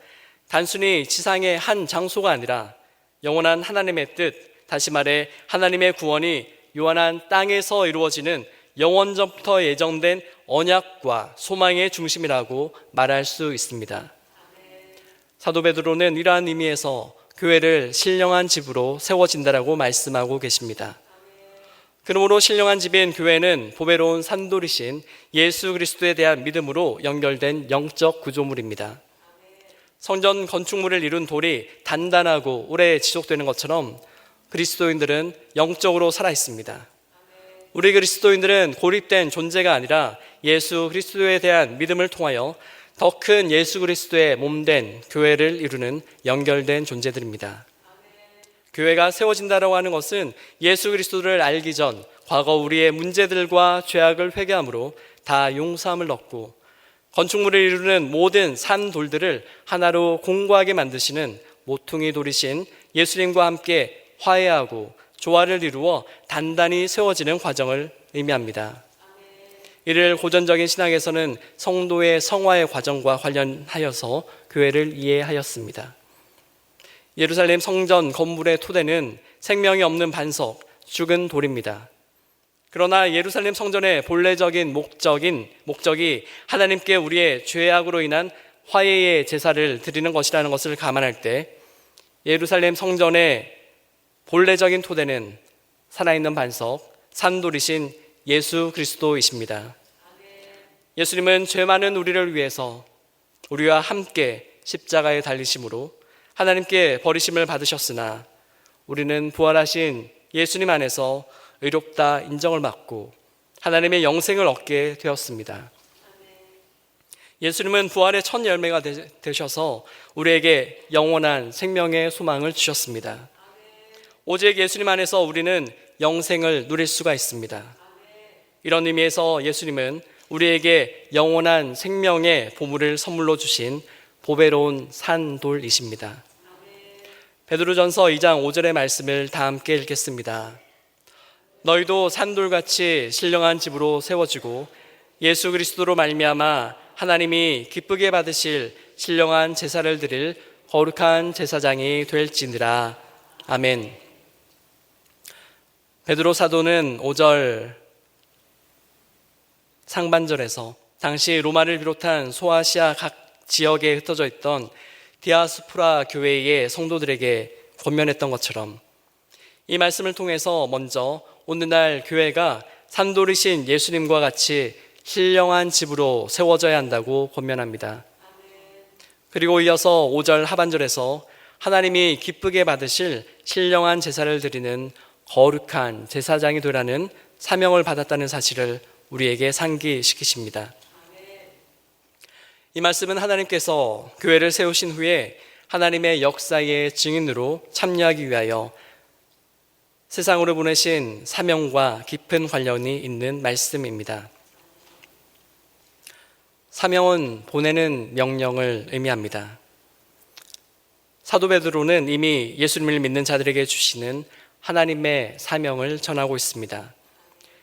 단순히 지상의 한 장소가 아니라 영원한 하나님의 뜻, 다시 말해 하나님의 구원이 요한한 땅에서 이루어지는 영원전부터 예정된 언약과 소망의 중심이라고 말할 수 있습니다. 사도 베드로는 이러한 의미에서 교회를 신령한 집으로 세워진다라고 말씀하고 계십니다. 그러므로 신령한 집인 교회는 보배로운 산돌이신 예수 그리스도에 대한 믿음으로 연결된 영적 구조물입니다. 성전 건축물을 이룬 돌이 단단하고 오래 지속되는 것처럼 그리스도인들은 영적으로 살아 있습니다. 우리 그리스도인들은 고립된 존재가 아니라 예수 그리스도에 대한 믿음을 통하여 더 큰 예수 그리스도의 몸된 교회를 이루는 연결된 존재들입니다. 교회가 세워진다라고 하는 것은 예수 그리스도를 알기 전 과거 우리의 문제들과 죄악을 회개함으로 다 용서함을 얻고 건축물을 이루는 모든 산돌들을 하나로 공고하게 만드시는 모퉁이 돌이신 예수님과 함께 화해하고 조화를 이루어 단단히 세워지는 과정을 의미합니다. 이를 고전적인 신학에서는 성도의 성화의 과정과 관련하여서 교회를 이해하였습니다. 예루살렘 성전 건물의 토대는 생명이 없는 반석, 죽은 돌입니다. 그러나 예루살렘 성전의 본래적인 목적이 하나님께 우리의 죄악으로 인한 화해의 제사를 드리는 것이라는 것을 감안할 때 예루살렘 성전의 본래적인 토대는 살아있는 반석, 산돌이신 예수 그리스도이십니다. 예수님은 죄 많은 우리를 위해서 우리와 함께 십자가에 달리심으로 하나님께 버리심을 받으셨으나 우리는 부활하신 예수님 안에서 의롭다 인정을 받고 하나님의 영생을 얻게 되었습니다. 예수님은 부활의 첫 열매가 되셔서 우리에게 영원한 생명의 소망을 주셨습니다. 오직 예수님 안에서 우리는 영생을 누릴 수가 있습니다. 이런 의미에서 예수님은 우리에게 영원한 생명의 보물을 선물로 주신 보배로운 산돌이십니다. 베드로전서 2장 5절의 말씀을 다 함께 읽겠습니다. 너희도 산돌같이 신령한 집으로 세워지고 예수 그리스도로 말미암아 하나님이 기쁘게 받으실 신령한 제사를 드릴 거룩한 제사장이 될지니라. 아멘. 베드로 사도는 5절 상반절에서 당시 로마를 비롯한 소아시아 각 지역에 흩어져 있던 디아스포라 교회의 성도들에게 권면했던 것처럼 이 말씀을 통해서 먼저 오늘날 교회가 산돌이신 예수님과 같이 신령한 집으로 세워져야 한다고 권면합니다. 그리고 이어서 5절 하반절에서 하나님이 기쁘게 받으실 신령한 제사를 드리는 거룩한 제사장이 되라는 사명을 받았다는 사실을 우리에게 상기시키십니다. 이 말씀은 하나님께서 교회를 세우신 후에 하나님의 역사의 증인으로 참여하기 위하여 세상으로 보내신 사명과 깊은 관련이 있는 말씀입니다. 사명은 보내는 명령을 의미합니다. 사도 베드로는 이미 예수님을 믿는 자들에게 주시는 하나님의 사명을 전하고 있습니다.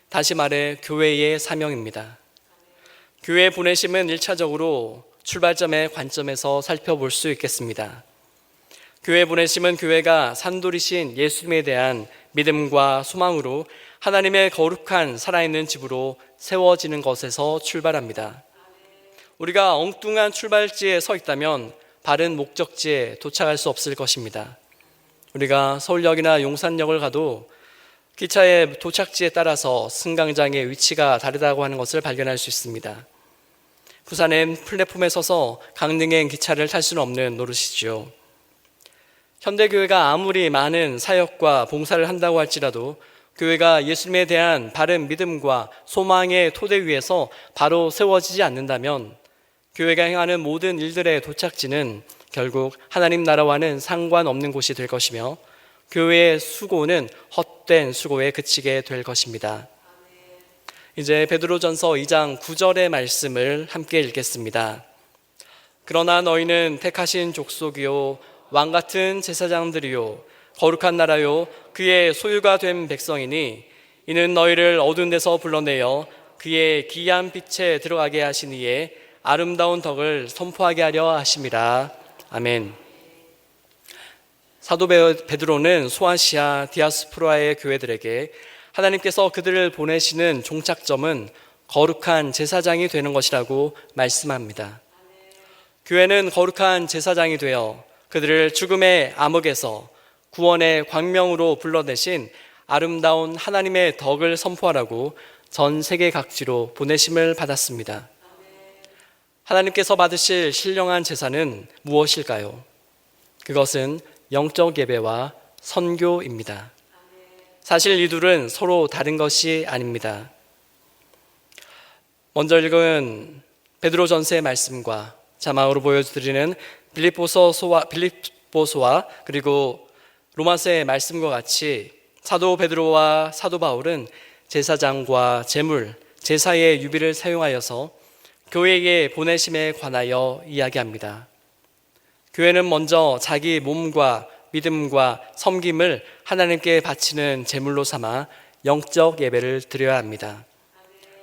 다시 말해 교회의 사명입니다. 교회 보내심은 1차적으로 출발점의 관점에서 살펴볼 수 있겠습니다. 교회 보내심은 교회가 산돌이신 예수님에 대한 믿음과 소망으로 하나님의 거룩한 살아있는 집으로 세워지는 것에서 출발합니다. 우리가 엉뚱한 출발지에 서 있다면 바른 목적지에 도착할 수 없을 것입니다. 우리가 서울역이나 용산역을 가도 기차의 도착지에 따라서 승강장의 위치가 다르다고 하는 것을 발견할 수 있습니다. 부산엔 플랫폼에 서서 강릉행 기차를 탈 수는 없는 노릇이죠. 현대교회가 아무리 많은 사역과 봉사를 한다고 할지라도 교회가 예수님에 대한 바른 믿음과 소망의 토대 위에서 바로 세워지지 않는다면 교회가 행하는 모든 일들의 도착지는 결국 하나님 나라와는 상관없는 곳이 될 것이며 교회의 수고는 헛된 수고에 그치게 될 것입니다. 이제 베드로전서 2장 9절의 말씀을 함께 읽겠습니다. 그러나 너희는 택하신 족속이요 왕같은 제사장들이요 거룩한 나라요 그의 소유가 된 백성이니 이는 너희를 어두운 데서 불러내어 그의 기이한 빛에 들어가게 하신 이에 아름다운 덕을 선포하게 하려 하심이라. 아멘. 사도 베드로는 소아시아 디아스포라의 교회들에게 하나님께서 그들을 보내시는 종착점은 거룩한 제사장이 되는 것이라고 말씀합니다. 교회는 거룩한 제사장이 되어 그들을 죽음의 암흑에서 구원의 광명으로 불러내신 아름다운 하나님의 덕을 선포하라고 전 세계 각지로 보내심을 받았습니다. 하나님께서 받으실 신령한 제사는 무엇일까요? 그것은 영적 예배와 선교입니다. 사실 이 둘은 서로 다른 것이 아닙니다. 먼저 읽은 베드로전서의 말씀과 자막으로 보여드리는 빌립보서와 그리고 로마서의 말씀과 같이 사도 베드로와 사도 바울은 제사장과 제물, 제사의 유비를 사용하여서 교회의 보내심에 관하여 이야기합니다. 교회는 먼저 자기 몸과 믿음과 섬김을 하나님께 바치는 제물로 삼아 영적 예배를 드려야 합니다.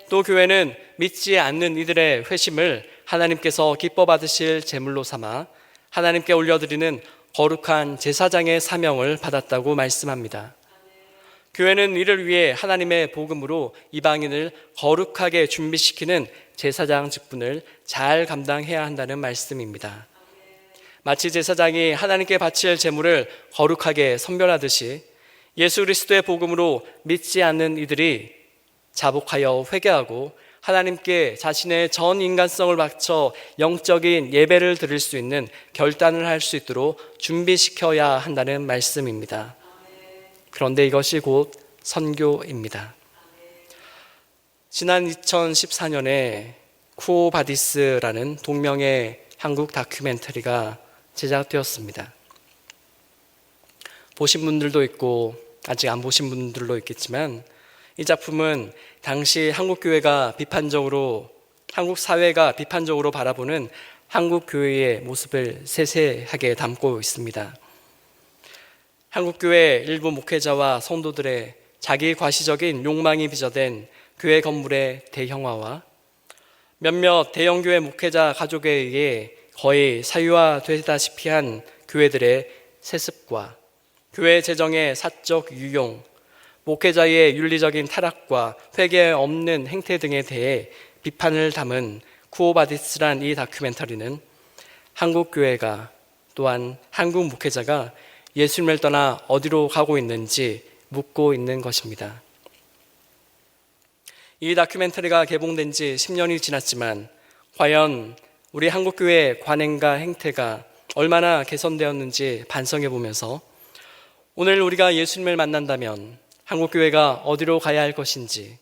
또 교회는 믿지 않는 이들의 회심을 하나님께서 기뻐 받으실 제물로 삼아 하나님께 올려드리는 거룩한 제사장의 사명을 받았다고 말씀합니다. 교회는 이를 위해 하나님의 복음으로 이방인을 거룩하게 준비시키는 제사장 직분을 잘 감당해야 한다는 말씀입니다. 마치 제사장이 하나님께 바칠 제물을 거룩하게 선별하듯이 예수 그리스도의 복음으로 믿지 않는 이들이 자복하여 회개하고 하나님께 자신의 전 인간성을 바쳐 영적인 예배를 드릴 수 있는 결단을 할 수 있도록 준비시켜야 한다는 말씀입니다. 그런데 이것이 곧 선교입니다. 지난 2014년에 쿠오바디스라는 동명의 한국 다큐멘터리가 제작되었습니다. 보신 분들도 있고 아직 안 보신 분들도 있겠지만 이 작품은 당시 한국 사회가 비판적으로 바라보는 한국 교회의 모습을 세세하게 담고 있습니다. 한국 교회 일부 목회자와 성도들의 자기 과시적인 욕망이 빚어낸 교회 건물의 대형화와 몇몇 대형교회 목회자 가족에 의해 거의 사유화되다시피 한 교회들의 세습과 교회 재정의 사적 유용, 목회자의 윤리적인 타락과 회개 없는 행태 등에 대해 비판을 담은 쿠오바디스란 이 다큐멘터리는 한국 교회가 또한 한국 목회자가 예수님을 떠나 어디로 가고 있는지 묻고 있는 것입니다. 이 다큐멘터리가 개봉된 지 10년이 지났지만 과연 우리 한국교회의 관행과 행태가 얼마나 개선되었는지 반성해 보면서 오늘 우리가 예수님을 만난다면 한국교회가 어디로 가야 할 것인지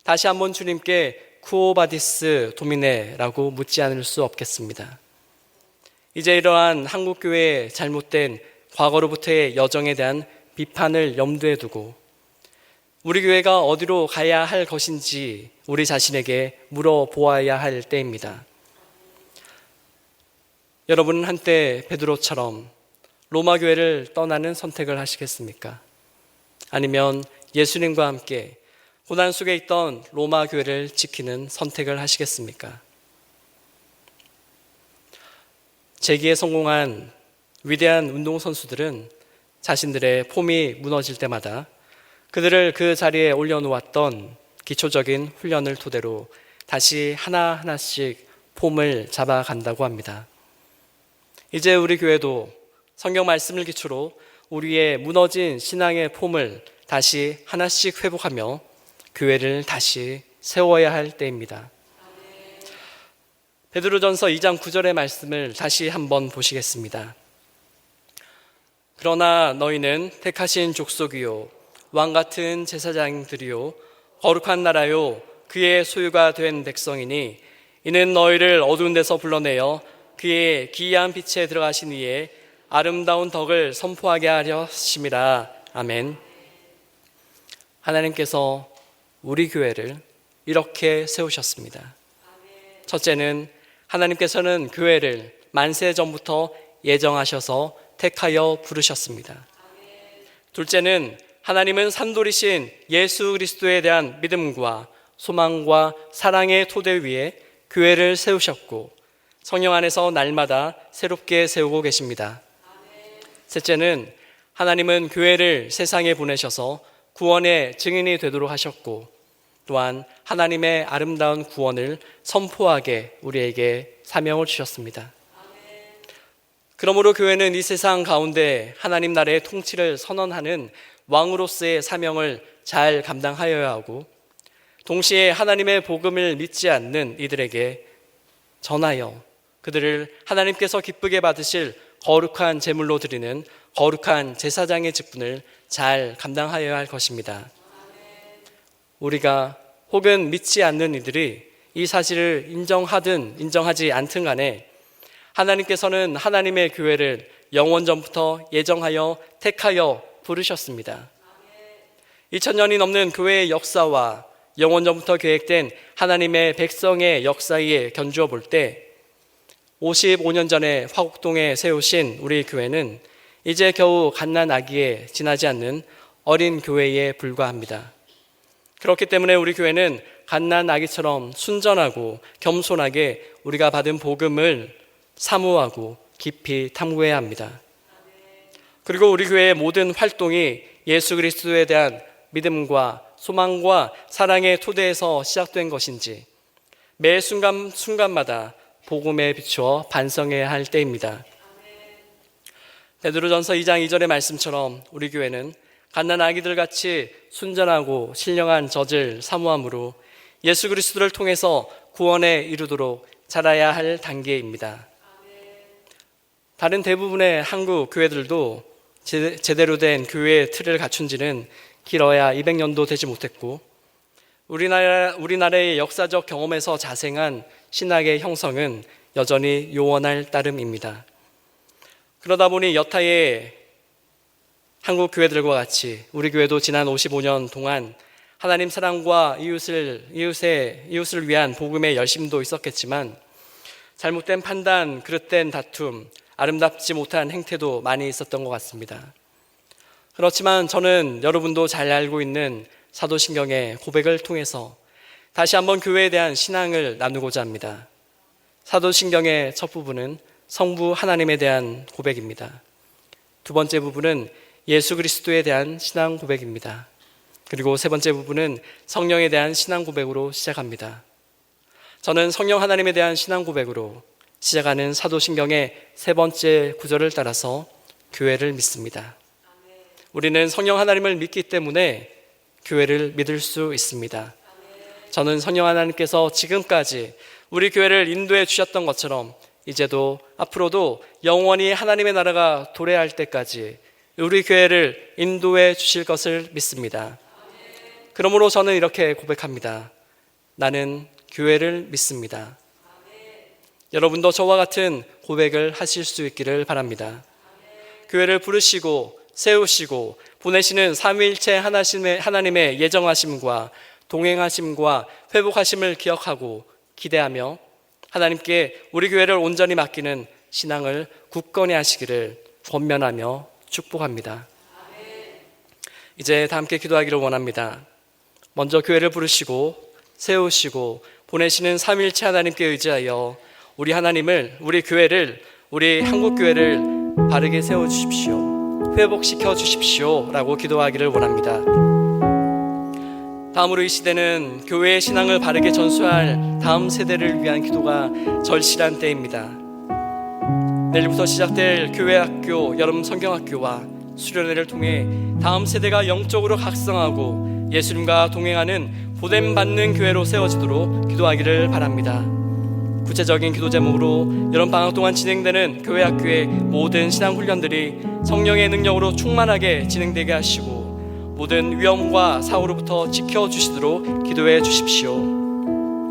다시 한번 주님께 쿠오바디스 도미네라고 묻지 않을 수 없겠습니다. 이제 이러한 한국교회의 잘못된 과거로부터의 여정에 대한 비판을 염두에 두고 우리 교회가 어디로 가야 할 것인지 우리 자신에게 물어보아야 할 때입니다. 여러분은 한때 베드로처럼 로마 교회를 떠나는 선택을 하시겠습니까? 아니면 예수님과 함께 고난 속에 있던 로마 교회를 지키는 선택을 하시겠습니까? 재기에 성공한 위대한 운동선수들은 자신들의 폼이 무너질 때마다 그들을 그 자리에 올려놓았던 기초적인 훈련을 토대로 다시 하나하나씩 폼을 잡아간다고 합니다. 이제 우리 교회도 성경 말씀을 기초로 우리의 무너진 신앙의 폼을 다시 하나씩 회복하며 교회를 다시 세워야 할 때입니다. 베드로전서 2장 9절의 말씀을 다시 한번 보시겠습니다. 그러나 너희는 택하신 족속이요 왕같은 제사장들이요 거룩한 나라요 그의 소유가 된 백성이니 이는 너희를 어두운 데서 불러내어 그의 기이한 빛에 들어가신 이에 아름다운 덕을 선포하게 하려 하심이라. 아멘. 하나님께서 우리 교회를 이렇게 세우셨습니다. 첫째는 하나님께서는 교회를 만세 전부터 예정하셔서 택하여 부르셨습니다. 둘째는 하나님은 산돌이신 예수 그리스도에 대한 믿음과 소망과 사랑의 토대 위에 교회를 세우셨고 성령 안에서 날마다 새롭게 세우고 계십니다. 셋째는 하나님은 교회를 세상에 보내셔서 구원의 증인이 되도록 하셨고 또한 하나님의 아름다운 구원을 선포하게 우리에게 사명을 주셨습니다. 그러므로 교회는 이 세상 가운데 하나님 나라의 통치를 선언하는 왕으로서의 사명을 잘 감당하여야 하고 동시에 하나님의 복음을 믿지 않는 이들에게 전하여 그들을 하나님께서 기쁘게 받으실 거룩한 제물로 드리는 거룩한 제사장의 직분을 잘 감당하여야 할 것입니다. 우리가 혹은 믿지 않는 이들이 이 사실을 인정하든 인정하지 않든 간에 하나님께서는 하나님의 교회를 영원 전부터 예정하여 택하여 부르셨습니다. 2000년이 넘는 교회의 역사와 영원 전부터 계획된 하나님의 백성의 역사에 견주어 볼 때 55년 전에 화곡동에 세우신 우리 교회는 이제 겨우 갓난 아기에 지나지 않는 어린 교회에 불과합니다. 그렇기 때문에 우리 교회는 갓난 아기처럼 순전하고 겸손하게 우리가 받은 복음을 사모하고 깊이 탐구해야 합니다. 그리고 우리 교회의 모든 활동이 예수 그리스도에 대한 믿음과 소망과 사랑의 토대에서 시작된 것인지 매 순간마다 복음에 비추어 반성해야 할 때입니다. 베드로전서 2장 2절의 말씀처럼 우리 교회는 갓난 아기들 같이 순전하고 신령한 젖을 사모함으로 예수 그리스도를 통해서 구원에 이르도록 자라야 할 단계입니다. 다른 대부분의 한국 교회들도 제대로 된 교회의 틀을 갖춘 지는 길어야 200년도 되지 못했고 우리나라의 역사적 경험에서 자생한 신학의 형성은 여전히 요원할 따름입니다. 그러다 보니 여타의 한국 교회들과 같이 우리 교회도 지난 55년 동안 하나님 사랑과 이웃을 위한 복음의 열심도 있었겠지만 잘못된 판단, 그릇된 다툼, 아름답지 못한 행태도 많이 있었던 것 같습니다. 그렇지만 저는 여러분도 잘 알고 있는 사도신경의 고백을 통해서 다시 한번 교회에 대한 신앙을 나누고자 합니다. 사도신경의 첫 부분은 성부 하나님에 대한 고백입니다. 두 번째 부분은 예수 그리스도에 대한 신앙 고백입니다. 그리고 세 번째 부분은 성령에 대한 신앙 고백으로 시작합니다. 저는 성령 하나님에 대한 신앙 고백으로 시작하는 사도신경의 세 번째 구절을 따라서 교회를 믿습니다. 우리는 성령 하나님을 믿기 때문에 교회를 믿을 수 있습니다. 저는 성령 하나님께서 지금까지 우리 교회를 인도해 주셨던 것처럼 이제도 앞으로도 영원히 하나님의 나라가 도래할 때까지 우리 교회를 인도해 주실 것을 믿습니다. 그러므로 저는 이렇게 고백합니다. 나는 교회를 믿습니다. 여러분도 저와 같은 고백을 하실 수 있기를 바랍니다. 교회를 부르시고 세우시고 보내시는 삼위일체 하나님의 예정하심과 동행하심과 회복하심을 기억하고 기대하며 하나님께 우리 교회를 온전히 맡기는 신앙을 굳건히 하시기를 권면하며 축복합니다. 이제 다 함께 기도하기를 원합니다. 먼저 교회를 부르시고 세우시고 보내시는 삼위일체 하나님께 의지하여 우리 하나님을, 우리 교회를, 우리 한국교회를 바르게 세워주십시오. 회복시켜 주십시오 라고 기도하기를 원합니다. 다음으로 이 시대는 교회의 신앙을 바르게 전수할 다음 세대를 위한 기도가 절실한 때입니다. 내일부터 시작될 교회학교, 여름 성경학교와 수련회를 통해 다음 세대가 영적으로 각성하고 예수님과 동행하는 보냄받는 교회로 세워지도록 기도하기를 바랍니다. 구체적인 기도 제목으로 여름방학 동안 진행되는 교회학교의 모든 신앙훈련들이 성령의 능력으로 충만하게 진행되게 하시고 모든 위험과 사고로부터 지켜주시도록 기도해 주십시오.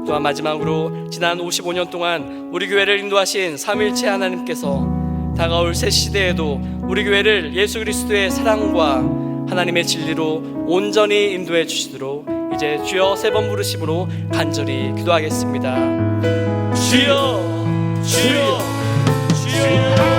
또한 마지막으로 지난 55년 동안 우리 교회를 인도하신 삼위일체 하나님께서 다가올 새 시대에도 우리 교회를 예수 그리스도의 사랑과 하나님의 진리로 온전히 인도해 주시도록 이제 주여 3번 부르심으로 간절히 기도하겠습니다. 주여, 주여, 주여.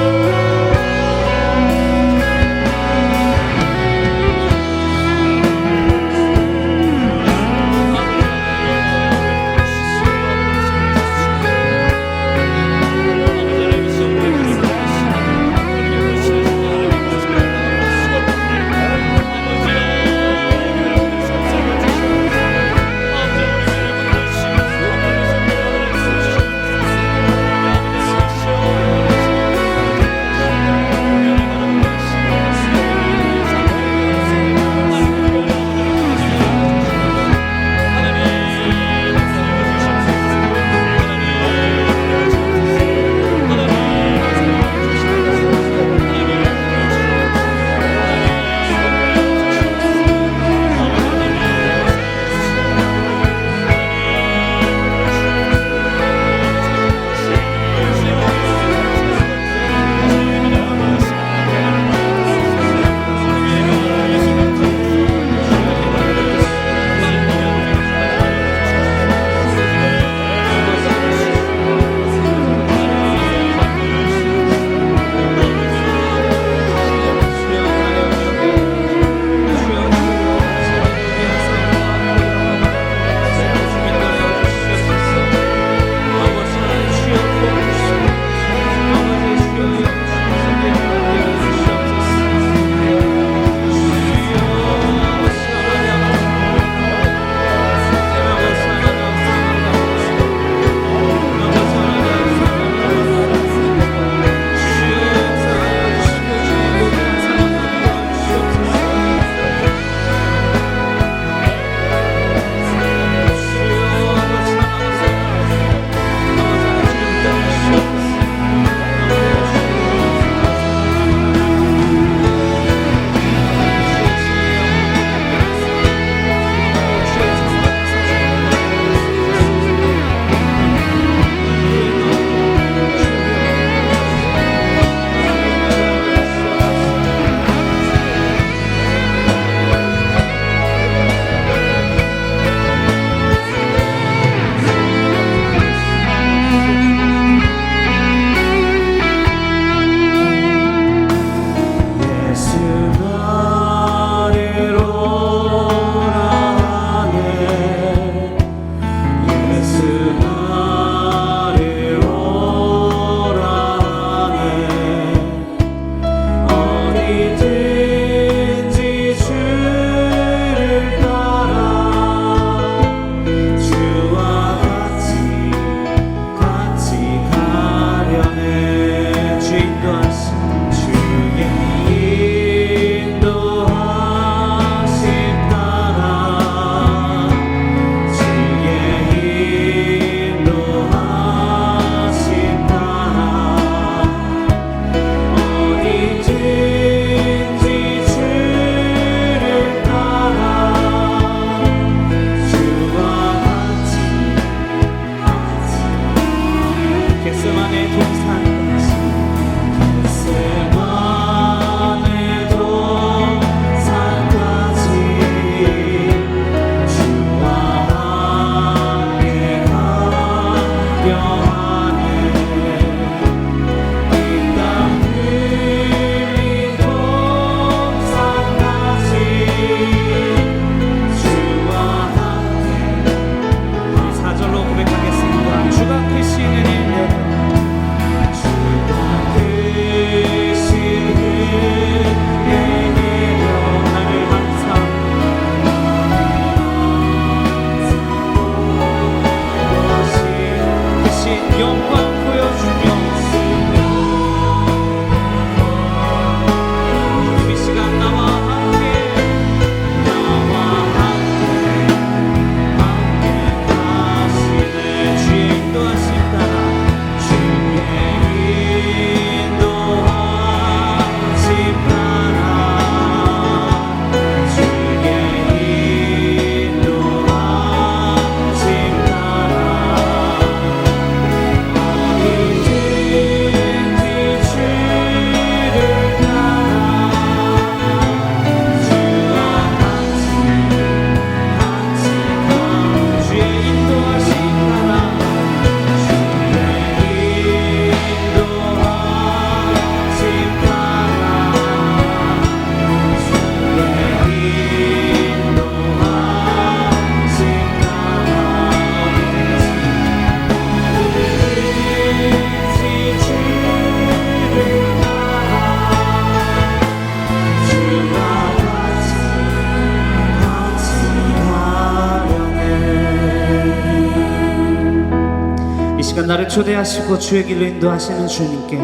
초대하시고 주의 길로 인도하시는 주님께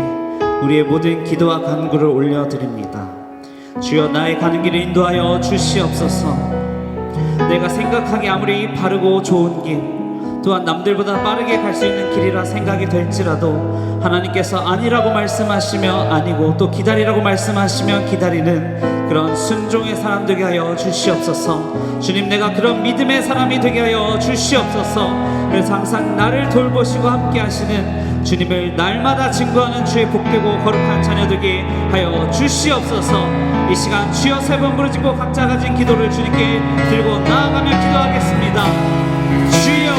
우리의 모든 기도와 간구를 올려드립니다. 주여 나의 가는 길을 인도하여 주시옵소서. 내가 생각하기 아무리 바르고 좋은 길, 또한 남들보다 빠르게 갈 수 있는 길이라 생각이 될지라도 하나님께서 아니라고 말씀하시며 아니고 또 기다리라고 말씀하시며 기다리는 그런 순종의 사람 되게 하여 주시옵소서. 주님, 내가 그런 믿음의 사람이 되게 하여 주시옵소서. 그래서 항상 나를 돌보시고 함께 하시는 주님을 날마다 증거하는 주의 복되고 거룩한 자녀 되게 하여 주시옵소서. 이 시간 주여 3번 부르짖고 각자 가진 기도를 주님께 들고 나아가며 기도하겠습니다. 주여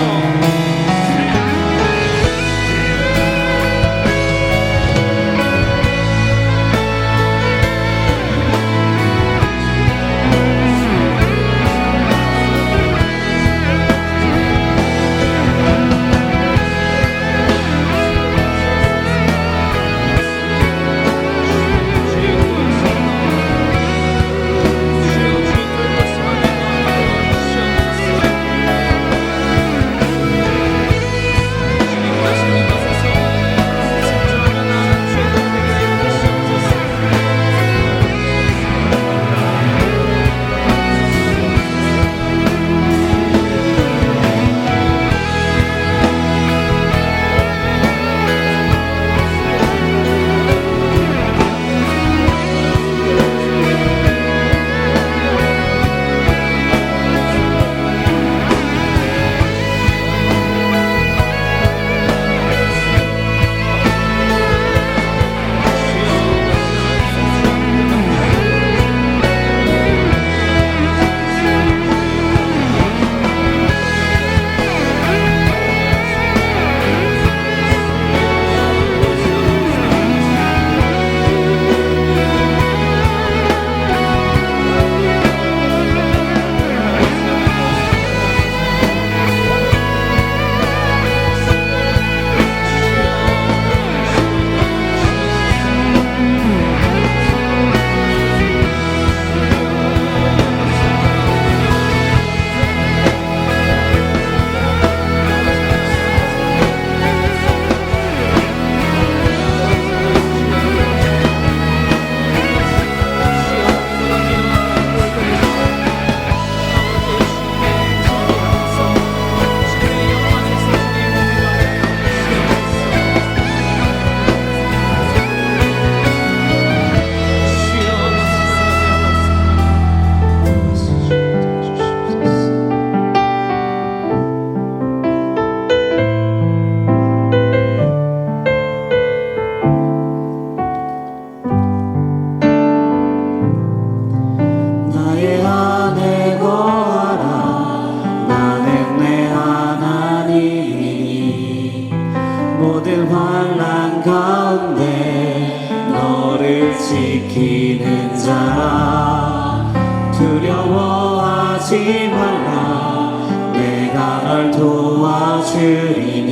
지키는 자라 두려워하지 말라 내가 널 도와주리니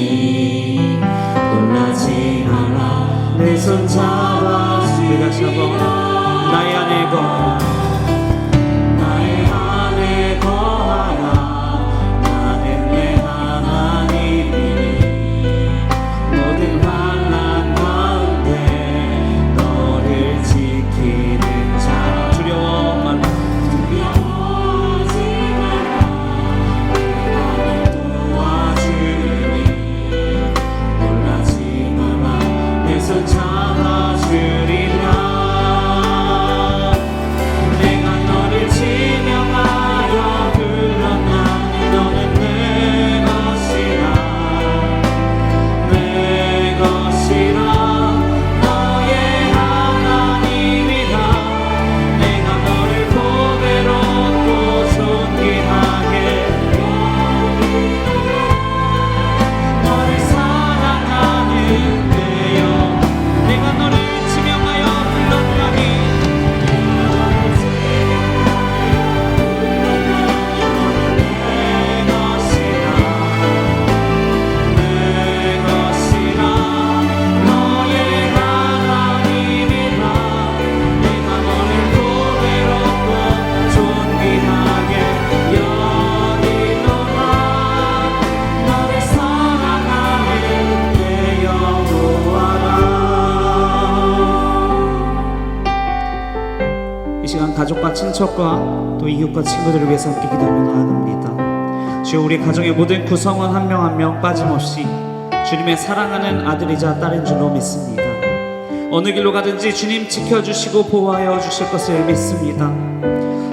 놀라지 말라 내 손 잡아주리라 나의 안에 거하라 나의 안에 거하라 나는 내 하나님이니 모든 환난 가운데 너를 지키는 자 두려워 말라 두려워하지 말라 내가 널 도와주리니 놀라지 말라 내 손 잡아주리라 가족과 친척과 또 이웃과 친구들을 위해서 함께 기도하며 나아갑니다. 주여, 우리 가정의 모든 구성원 한 명 한 명 빠짐없이 주님의 사랑하는 아들이자 딸인 줄로 믿습니다. 어느 길로 가든지 주님 지켜주시고 보호하여 주실 것을 믿습니다.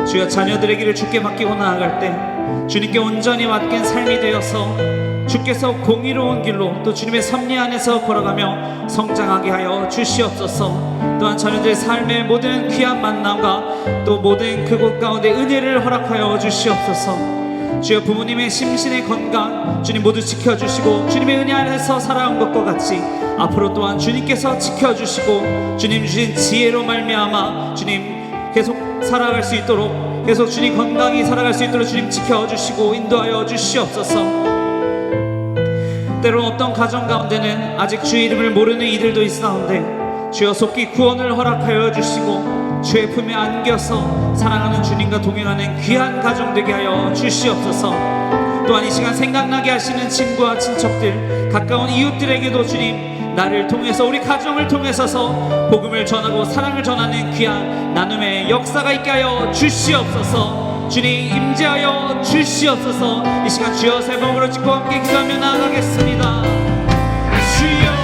주여, 자녀들의 길을 주께 맡기고 나아갈 때 주님께 온전히 맡긴 삶이 되어서 주께서 공의로운 길로 또 주님의 섭리 안에서 걸어가며 성장하게 하여 주시옵소서. 또한 자녀들의 삶의 모든 귀한 만남과 또 모든 그곳 가운데 은혜를 허락하여 주시옵소서. 주여, 부모님의 심신의 건강 주님 모두 지켜주시고 주님의 은혜 안에서 살아온 것과 같이 앞으로 또한 주님께서 지켜주시고 주님 주신 지혜로 말미암아 주님 계속 살아갈 수 있도록, 계속 주님 건강히 살아갈 수 있도록 주님 지켜주시고 인도하여 주시옵소서. 때론 어떤 가정 가운데는 아직 주의 이름을 모르는 이들도 있사온데 주여, 속히 구원을 허락하여 주시고 주의 품에 안겨서 사랑하는 주님과 동행하는 귀한 가정 되게 하여 주시옵소서. 또한 이 시간 생각나게 하시는 친구와 친척들, 가까운 이웃들에게도 주님 나를 통해서, 우리 가정을 통해서서 복음을 전하고 사랑을 전하는 귀한 나눔의 역사가 있게 하여 주시옵소서. 주님 임재하여 주시옵소서. 이 시간 주여 세 번으로 찍고 함께 기도하며 나아가겠습니다. 주여,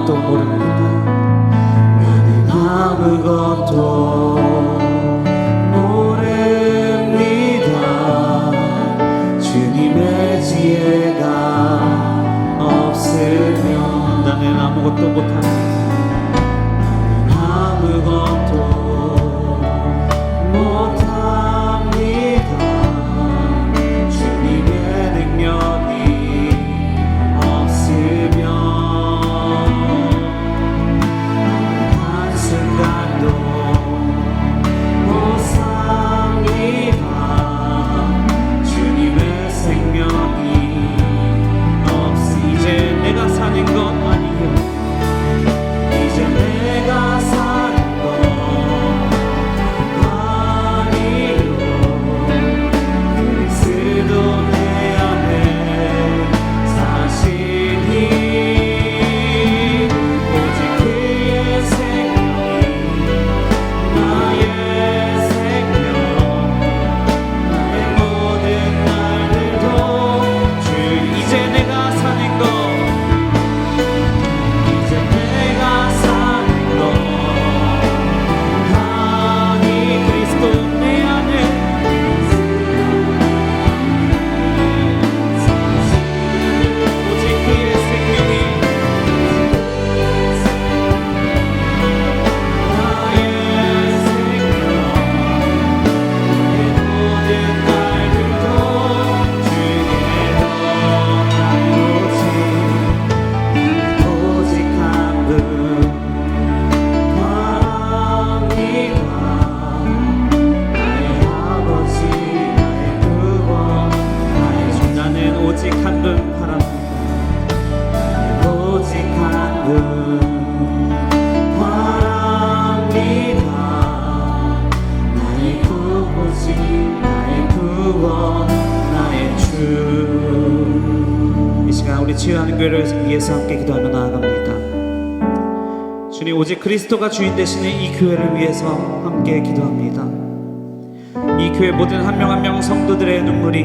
아무것도 모릅니다. 나는 아무것도 모릅니다. 주님의 지혜가 없으면 나는 아무것도 못합니다. 아무것도 못합니다. 주님의 능력이 없으면 한순간도 못 삽니다. 주님의 생명이 이제 내가 사는 것 아니요 이제 내가 사는 것 아니요 그리스도 내 안에 사시니 오직 그의 생명이 나의 생명 나의 모든 날들도 주 이제 내가 사는 것 이제 내가 사는 것 아니 그리스도 내 안에 오직 그의 생명이 나의 생명 나의 모든 날들도 주님의 영광이오지 오직 한 분 바랍니다. 나의 아버지 나의 구원 나의 주 나는 오직 한 분 바랍니다. 오직 한 분 바랍니다. 나의 구원지 나의 구원 나의 주. 이 시간 우리 치유하는 교회를 위해서 함께 기도하며 나아갑니다. 주님, 오직 그리스도가 주인 되시는 이 교회를 위해서 함께 기도합니다. 이 교회 모든 한 명 한 명 성도들의 눈물이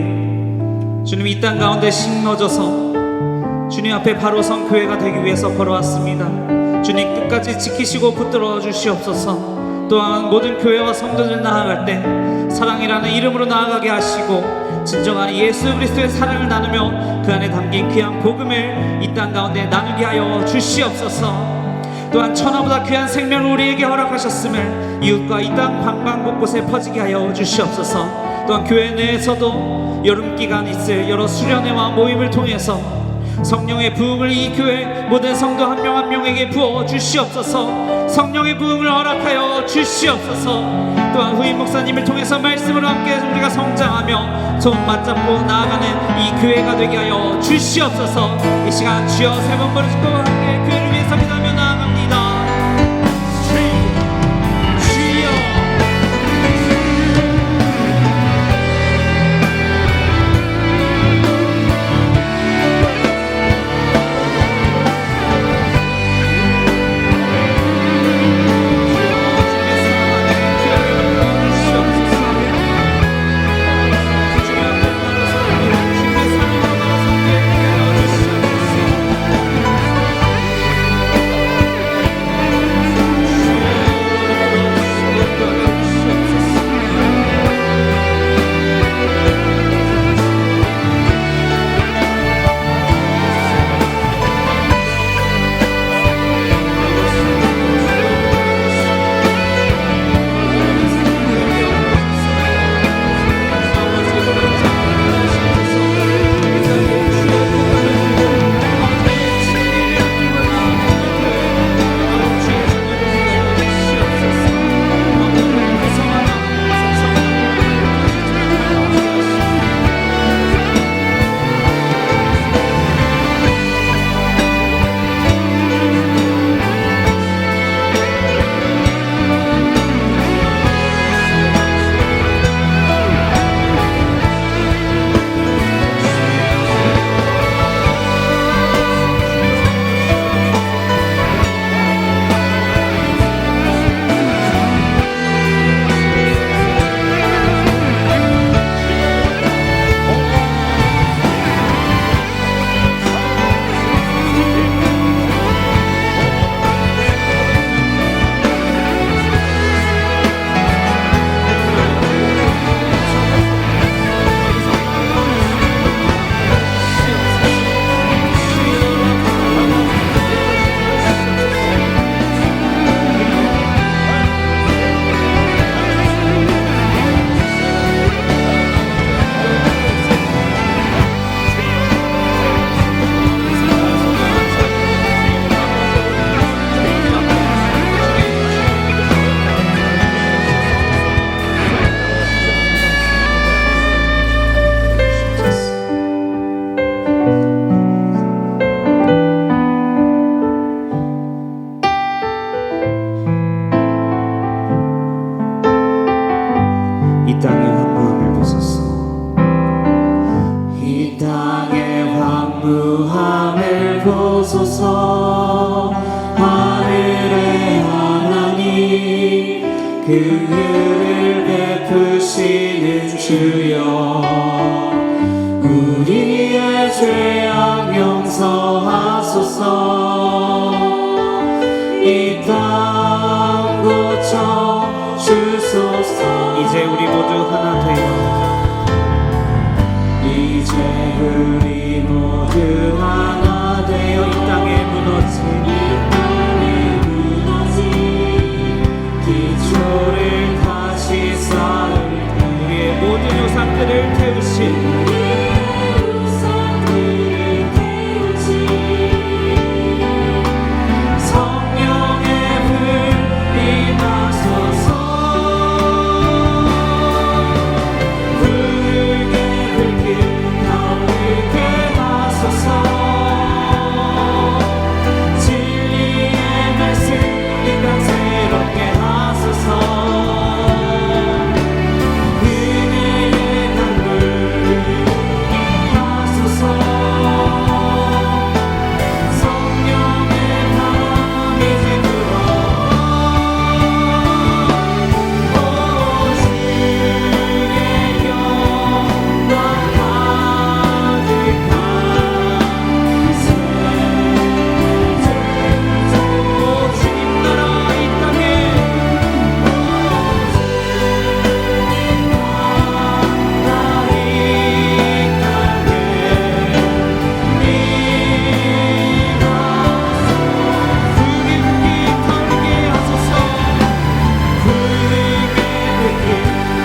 주님 이 땅 가운데 심어져서 주님 앞에 바로 선 교회가 되기 위해서 걸어왔습니다. 주님 끝까지 지키시고 붙들어 주시옵소서. 또한 모든 교회와 성도들 나아갈 때 사랑이라는 이름으로 나아가게 하시고 진정한 예수 그리스도의 사랑을 나누며 그 안에 담긴 귀한 복음을 이 땅 가운데 나누게 하여 주시옵소서. 또한 천하보다 귀한 생명을 우리에게 허락하셨음을 이웃과 이 땅 방방곳곳에 퍼지게 하여 주시옵소서. 또한 교회 내에서도 여름기간 있을 여러 수련회와 모임을 통해서 성령의 부흥을 이 교회 모든 성도 한 명 한 명에게 부어 주시옵소서. 성령의 부흥을 허락하여 주시옵소서. 또한 후임 목사님을 통해서 말씀으로 함께 우리가 성장하며 손 맞잡고 나아가는 이 교회가 되게 하여 주시옵소서. 이 시간 주여 세 번 부르짖고 함께 교회를 위해서 기도하며 나아갑니다. 주여 긍휼을 베푸시는 주여 우리의 죄악 용서하소서 이 땅 고쳐 주소서 이제 우리 모두 하나 되어 이제 우리 모두 하나 되어 이 땅에 무너진 기초를 다시 쌓을 우리의 모든 요상들을 태우신 성령의 불 임하소서 붉게 불길 타오르게 하소서 진리의 말씀 이 땅 새롭게 하소서 은혜의 강물 하소서 성령의 바람 이제 불어 오 주의 영광 가득한 오 주님 나라 이 땅에 붉게 불길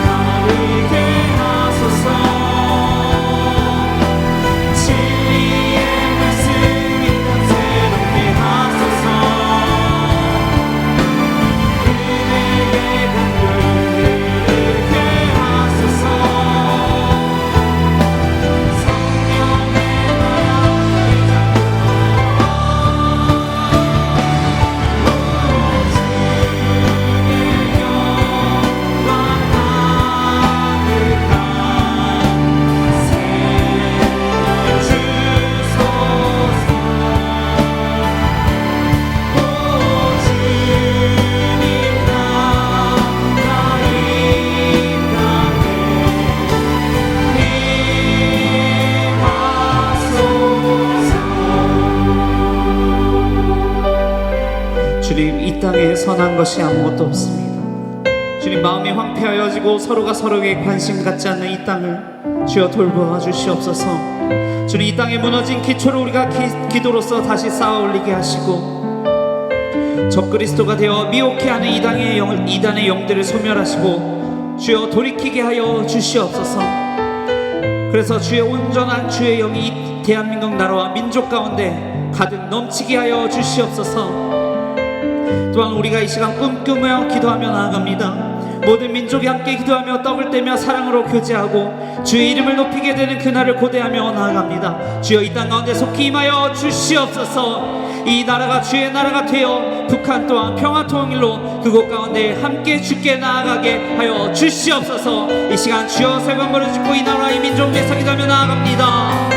타오르게 하소서 진리의 말씀 이 땅 새롭게 하소서 은혜의 강물 흐르게 하소서 성령의 주님 이 땅에 선한 것이 아무것도 없습니다. 주님 마음이 황폐하여지고 서로가 서로에게 관심 갖지 않는 이 땅을 주여 돌보아 주시옵소서. 주님 이 땅에 무너진 기초를 우리가 기도로서 다시 쌓아 올리게 하시고 적그리스도가 되어 미혹해 하는 이단의 영들을 소멸하시고 주여 돌이키게 하여 주시옵소서. 그래서 주의 온전한 주의 영이 이 대한민국 나라와 민족 가운데 가득 넘치게 하여 주시옵소서. 또한 우리가 이 시간 꿈꾸며 기도하며 나아갑니다. 모든 민족이 함께 기도하며 떡을 떼며 사랑으로 교제하고 주의 이름을 높이게 되는 그날을 고대하며 나아갑니다. 주여 이 땅 가운데 속히 임하여 주시옵소서. 이 나라가 주의 나라가 되어 북한 또한 평화 통일로 그곳 가운데 함께 주께 나아가게 하여 주시옵소서. 이 시간 주여 세 번 부르짖고 이 나라 이 민족 위해서 기도하며 나아갑니다.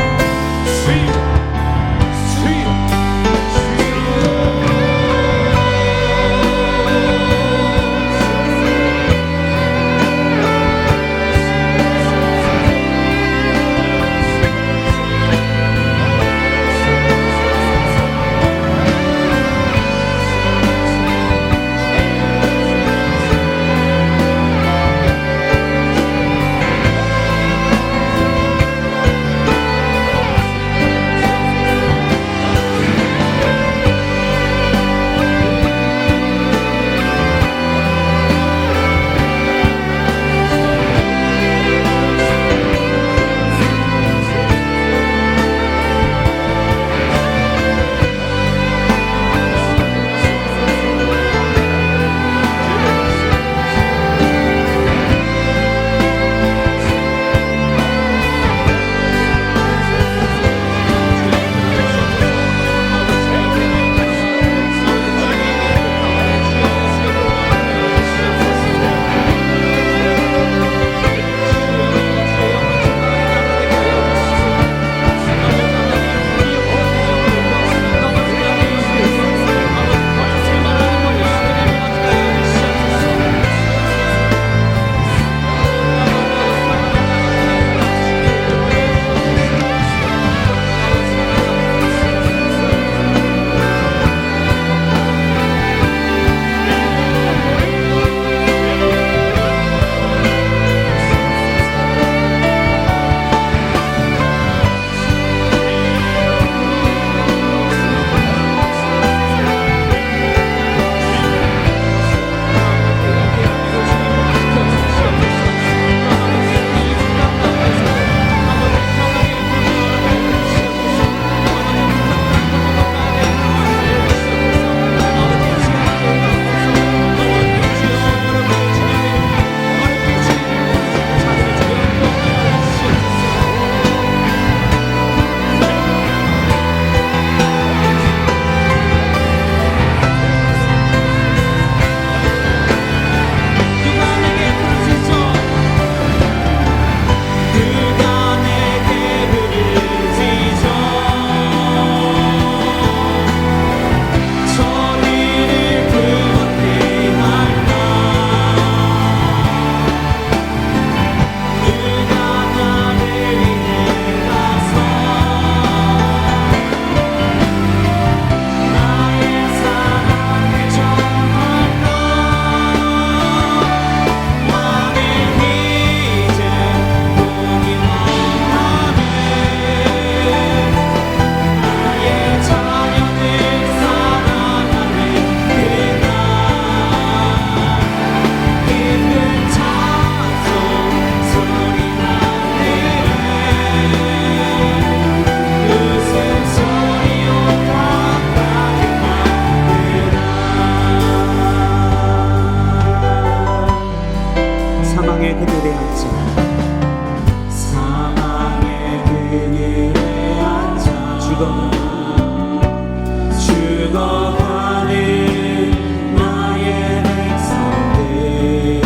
죽어가는 나의 백성들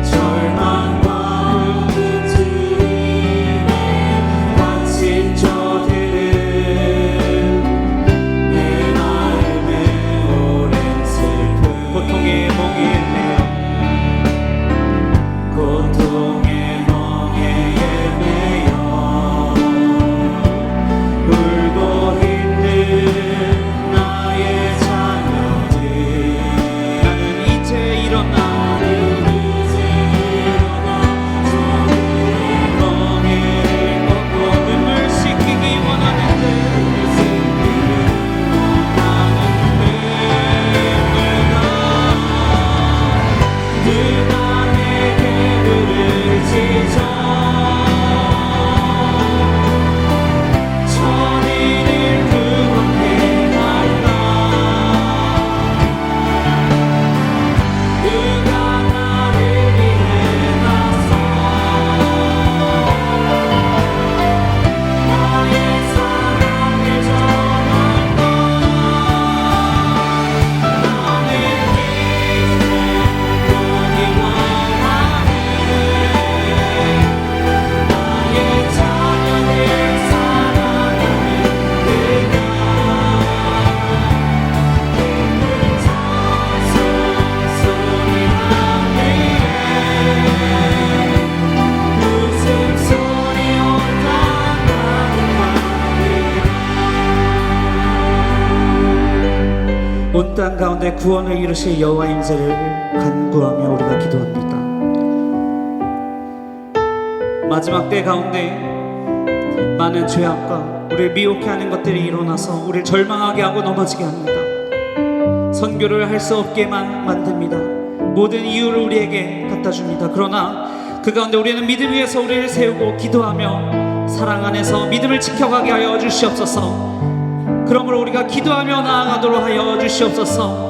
절망과 흩어짐에 갇힌 저들은 내 마음에 오랜 슬픔 고통의 멍에 매여 고통의 멍에 매여 울고 힘든 나의 자녀들 나는 이제 일어나 멍에를 걷고 눈물 씻기기 원하는데 누가 내게 부르짖어 천인을 구원해 갈까 누가 나를 위해 나서 나의 사랑을 전할까 나는 그리스도의 원하는 나의 자녀들 사랑하는 그가 찬송 소리 하늘에 웃음소리 온 땅 가득하리 온 땅 가운데 구원을 이루실 여호와 임재를 간구하며 우리가 기도합니다. 마지막 때 가운데 많은 죄악과 우리를 미혹해 하는 것들이 일어나서 우리를 절망하게 하고 넘어지게 합니다. 선교를 할 수 없게만 만듭니다. 모든 이유를 우리에게 갖다 줍니다. 그러나 그 가운데 우리는 믿음 위에서 우리를 세우고 기도하며 사랑 안에서 믿음을 지켜가게 하여 주시옵소서. 그러므로 우리가 기도하며 나아가도록 하여 주시옵소서.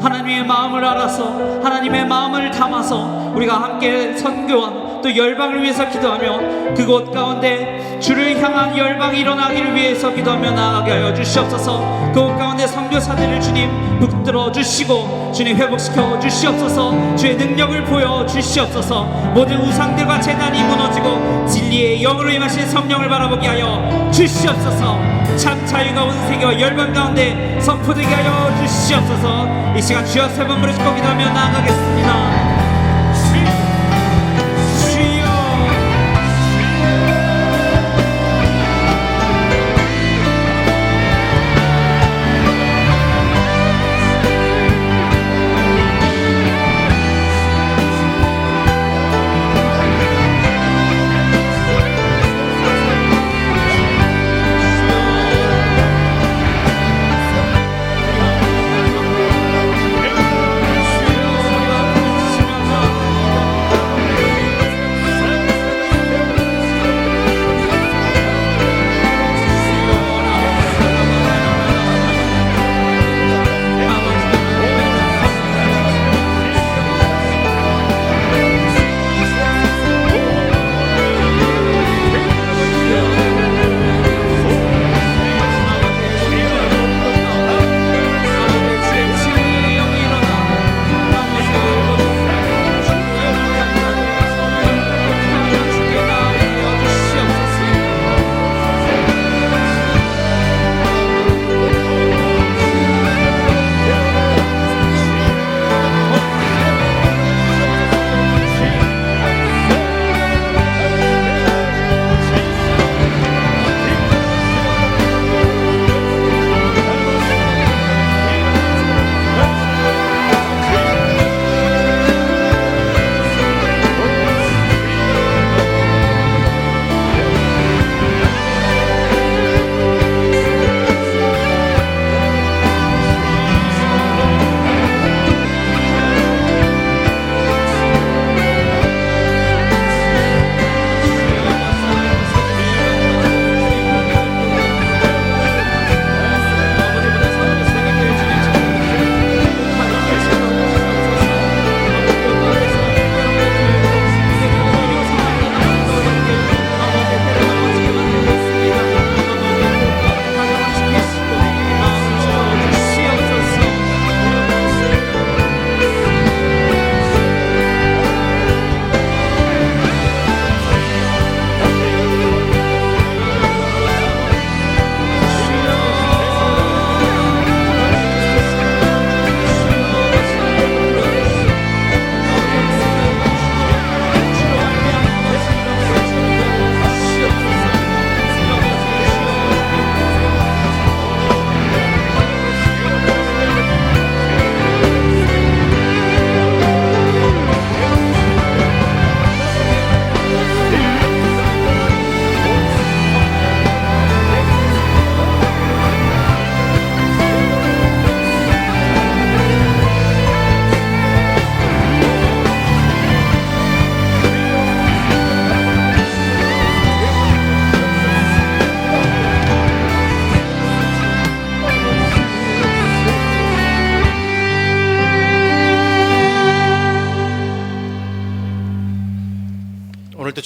하나님의 마음을 알아서 하나님의 마음을 담아서 우리가 함께 선교와 또 열방을 위해서 기도하며 그곳 가운데 주를 향한 열방이 일어나기를 위해서 기도하며 나아가게 하여 주시옵소서. 그곳 가운데 선교사들을 주님 붙들어 주시고 주님 회복시켜 주시옵소서. 주의 능력을 보여 주시옵소서. 모든 우상들과 제단이 무너지고 진리의 영으로 임하신 성령을 바라보게 하여 주시옵소서. 참 자유가 온 세계와 열방 가운데 선포되게 하여 주시옵소서. 이 시간 주여 세 번 부르짖고 기도하며 나아가겠습니다.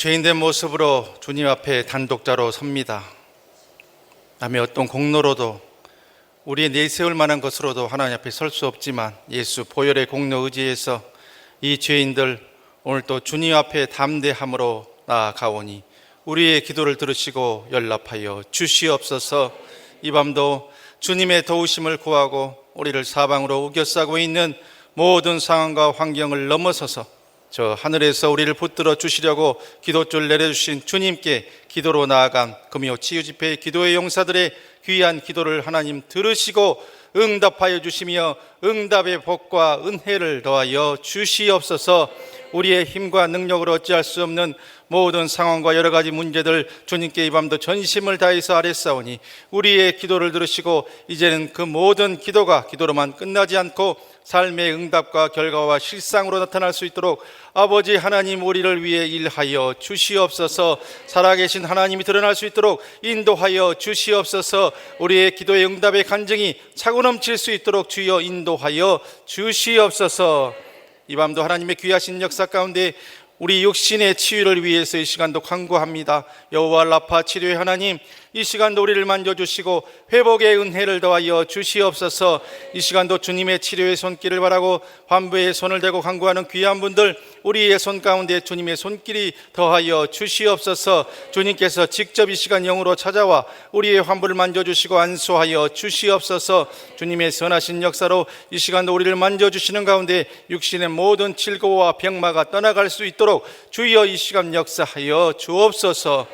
죄인된 모습으로 주님 앞에 단독자로 섭니다. 남의 어떤 공로로도 우리의 내세울 만한 것으로도 하나님 앞에 설 수 없지만 예수 보혈의 공로 의지해서 이 죄인들 오늘 또 주님 앞에 담대함으로 나아가오니 우리의 기도를 들으시고 연락하여 주시옵소서. 이 밤도 주님의 도우심을 구하고 우리를 사방으로 우겨싸고 있는 모든 상황과 환경을 넘어서서 저 하늘에서 우리를 붙들어 주시려고 기도줄 내려주신 주님께 기도로 나아간 금요 치유집회 기도의 용사들의 귀한 기도를 하나님 들으시고 응답하여 주시며 응답의 복과 은혜를 더하여 주시옵소서. 우리의 힘과 능력으로 어찌할 수 없는 모든 상황과 여러 가지 문제들 주님께 이 밤도 전심을 다해서 아뢰싸우니 우리의 기도를 들으시고 이제는 그 모든 기도가 기도로만 끝나지 않고 삶의 응답과 결과와 실상으로 나타날 수 있도록 아버지 하나님 우리를 위해 일하여 주시옵소서. 살아계신 하나님이 드러날 수 있도록 인도하여 주시옵소서. 우리의 기도의 응답의 간증이 차고 넘칠 수 있도록 주여 인도하여 주시옵소서. 이 밤도 하나님의 귀하신 역사 가운데 우리 육신의 치유를 위해서 이 시간도 간구합니다. 여호와 라파 치료의 하나님, 이 시간도 우리를 만져주시고 회복의 은혜를 더하여 주시옵소서. 이 시간도 주님의 치료의 손길을 바라고 환부의 손을 대고 간구하는 귀한 분들, 우리의 손 가운데 주님의 손길이 더하여 주시옵소서. 주님께서 직접 이 시간 영으로 찾아와 우리의 환부를 만져주시고 안수하여 주시옵소서. 주님의 선하신 역사로 이 시간도 우리를 만져주시는 가운데 육신의 모든 질고와 병마가 떠나갈 수 있도록 주여 이 시간 역사하여 주옵소서.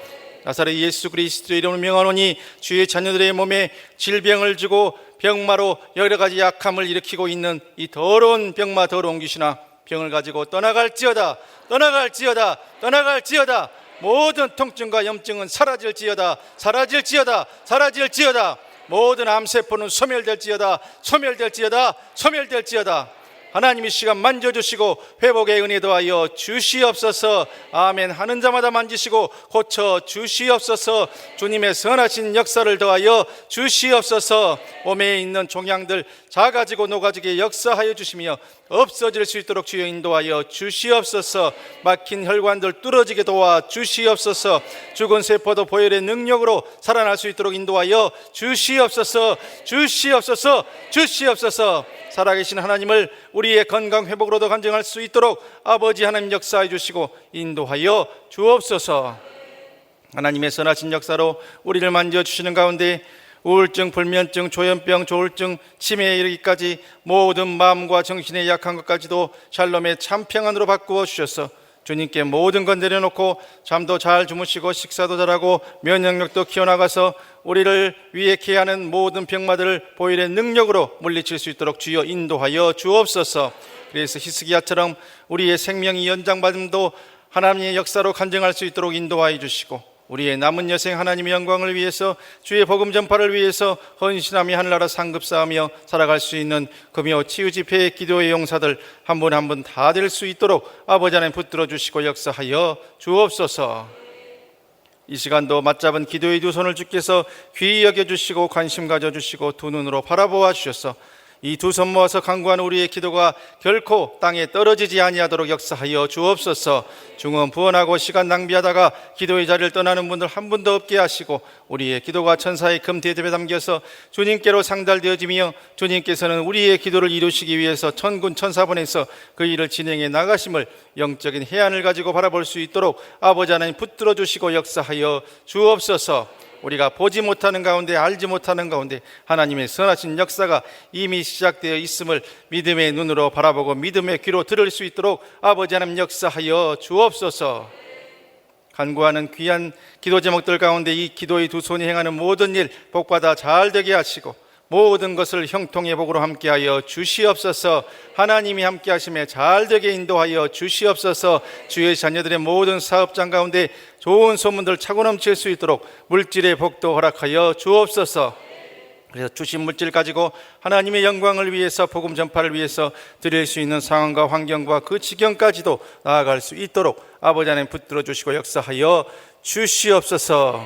나사렛 예수 그리스도의 이름으로 명하노니 주의 자녀들의 몸에 질병을 주고 병마로 여러 가지 약함을 일으키고 있는 이 더러운 병마 더러운 귀신아, 병을 가지고 떠나갈지어다, 떠나갈지어다, 떠나갈지어다. 모든 통증과 염증은 사라질지어다, 사라질지어다, 사라질지어다. 모든 암세포는 소멸될지어다, 소멸될지어다, 소멸될지어다. 하나님 이 시간 만져주시고 회복의 은혜 더하여 주시옵소서. 아멘. 하는 자마다 만지시고 고쳐 주시옵소서. 주님의 선하신 역사를 더하여 주시옵소서. 몸에 있는 종양들 작아지고 녹아지게 역사하여 주시며 없어질 수 있도록 주여 인도하여 주시옵소서. 막힌 혈관들 뚫어지게 도와 주시옵소서. 죽은 세포도 보혈의 능력으로 살아날 수 있도록 인도하여 주시옵소서. 주시옵소서. 주시옵소서. 살아계신 하나님을 우리의 건강 회복으로도 간증할 수 있도록 아버지 하나님 역사해 주시고 인도하여 주옵소서. 하나님의 선하신 역사로 우리를 만져주시는 가운데 우울증, 불면증, 조현병, 조울증, 치매에 이르기까지 모든 마음과 정신의 약한 것까지도 샬롬의 참 평안으로 바꾸어 주셔서 주님께 모든 건 내려놓고 잠도 잘 주무시고 식사도 잘하고 면역력도 키워나가서 우리를 위해 하는 모든 병마들을 보혈의 능력으로 물리칠 수 있도록 주여 인도하여 주옵소서. 그래서 히스기야처럼 우리의 생명이 연장받음도 하나님의 역사로 간증할 수 있도록 인도하여 주시고 우리의 남은 여생 하나님의 영광을 위해서 주의 복음 전파를 위해서 헌신하며 하늘나라 상급 쌓으며 살아갈 수 있는 금요 치유 집회의 기도의 용사들 한 분 한 분 다 될 수 있도록 아버지 하나님 붙들어 주시고 역사하여 주옵소서. 이 시간도 맞잡은 기도의 두 손을 주께서 귀히 여겨주시고 관심 가져주시고 두 눈으로 바라보아 주셔서 이 두 손 모아서 간구하는 우리의 기도가 결코 땅에 떨어지지 아니하도록 역사하여 주옵소서. 중언부언하고 시간 낭비하다가 기도의 자리를 떠나는 분들 한 분도 없게 하시고 우리의 기도가 천사의 금 대접에 담겨서 주님께로 상달되어지며 주님께서는 우리의 기도를 이루시기 위해서 천군 천사분에서 그 일을 진행해 나가심을 영적인 해안을 가지고 바라볼 수 있도록 아버지 하나님 붙들어 주시고 역사하여 주옵소서. 우리가 보지 못하는 가운데 알지 못하는 가운데 하나님의 선하신 역사가 이미 시작되어 있음을 믿음의 눈으로 바라보고 믿음의 귀로 들을 수 있도록 아버지 하나님 역사하여 주옵소서. 간구하는 귀한 기도 제목들 가운데 이 기도의 두 손이 행하는 모든 일 복받아 잘 되게 하시고 모든 것을 형통의 복으로 함께하여 주시옵소서. 하나님이 함께하심에 잘되게 인도하여 주시옵소서. 주의 자녀들의 모든 사업장 가운데 좋은 소문들 차고 넘칠 수 있도록 물질의 복도 허락하여 주옵소서. 그래서 주신 물질 가지고 하나님의 영광을 위해서 복음 전파를 위해서 드릴 수 있는 상황과 환경과 그 지경까지도 나아갈 수 있도록 아버지 하나님 붙들어 주시고 역사하여 주시옵소서.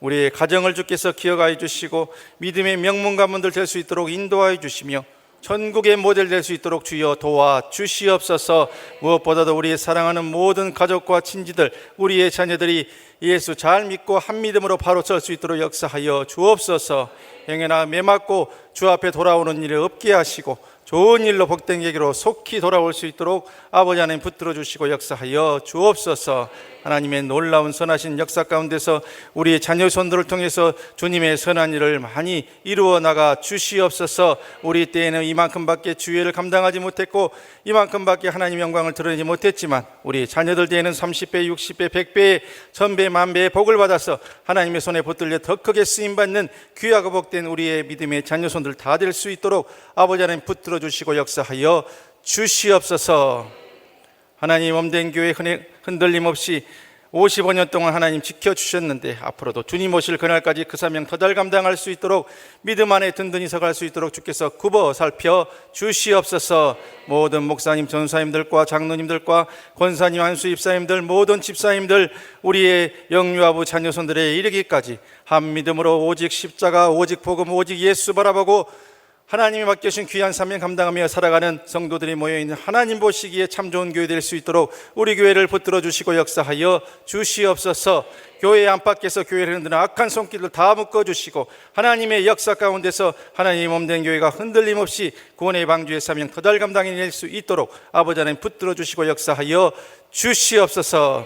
우리의 가정을 주께서 기억하여 주시고 믿음의 명문 가문들 될 수 있도록 인도하여 주시며 전국의 모델 될 수 있도록 주여 도와주시옵소서. 무엇보다도 우리의 사랑하는 모든 가족과 친지들, 우리의 자녀들이 예수 잘 믿고 한 믿음으로 바로 설 수 있도록 역사하여 주옵소서. 행여나 매맞고 주 앞에 돌아오는 일을 없게 하시고 좋은 일로 복된 계기로 속히 돌아올 수 있도록 아버지 하나님 붙들어 주시고 역사하여 주옵소서. 하나님의 놀라운 선하신 역사 가운데서 우리의 자녀 손들을 통해서 주님의 선한 일을 많이 이루어 나가 주시옵소서. 우리 때에는 이만큼밖에 주의를 감당하지 못했고 이만큼밖에 하나님 영광을 드러내지 못했지만 우리 자녀들 때에는 30배, 60배, 100배, 1000배, 만배의 복을 받아서 하나님의 손에 붙들려 더 크게 쓰임받는 귀하고 복된 우리의 믿음의 자녀 손들 다 될 수 있도록 아버지 하나님 붙들어 주시고 역사하여 주시옵소서. 하나님 몸된 교회 흔들림 없이 55년 동안 하나님 지켜주셨는데 앞으로도 주님 오실 그날까지 그 사명 더 잘 감당할 수 있도록 믿음 안에 든든히 서갈 수 있도록 주께서 굽어 살펴 주시옵소서. 모든 목사님, 전사님들과 장로님들과 권사님, 한수 입사님들, 모든 집사님들, 우리의 영유아부 자녀손들에 이르기까지 한 믿음으로 오직 십자가, 오직 복음, 오직 예수 바라보고 하나님이 맡겨주신 귀한 사명 감당하며 살아가는 성도들이 모여있는 하나님 보시기에 참 좋은 교회 될 수 있도록 우리 교회를 붙들어 주시고 역사하여 주시옵소서. 교회 안팎에서 교회를 흔드는 악한 손길을 다 묶어주시고 하나님의 역사 가운데서 하나님의 몸된 교회가 흔들림 없이 구원의 방주의 사명 더 잘 감당해낼 수 있도록 아버지 하나님 붙들어 주시고 역사하여 주시옵소서.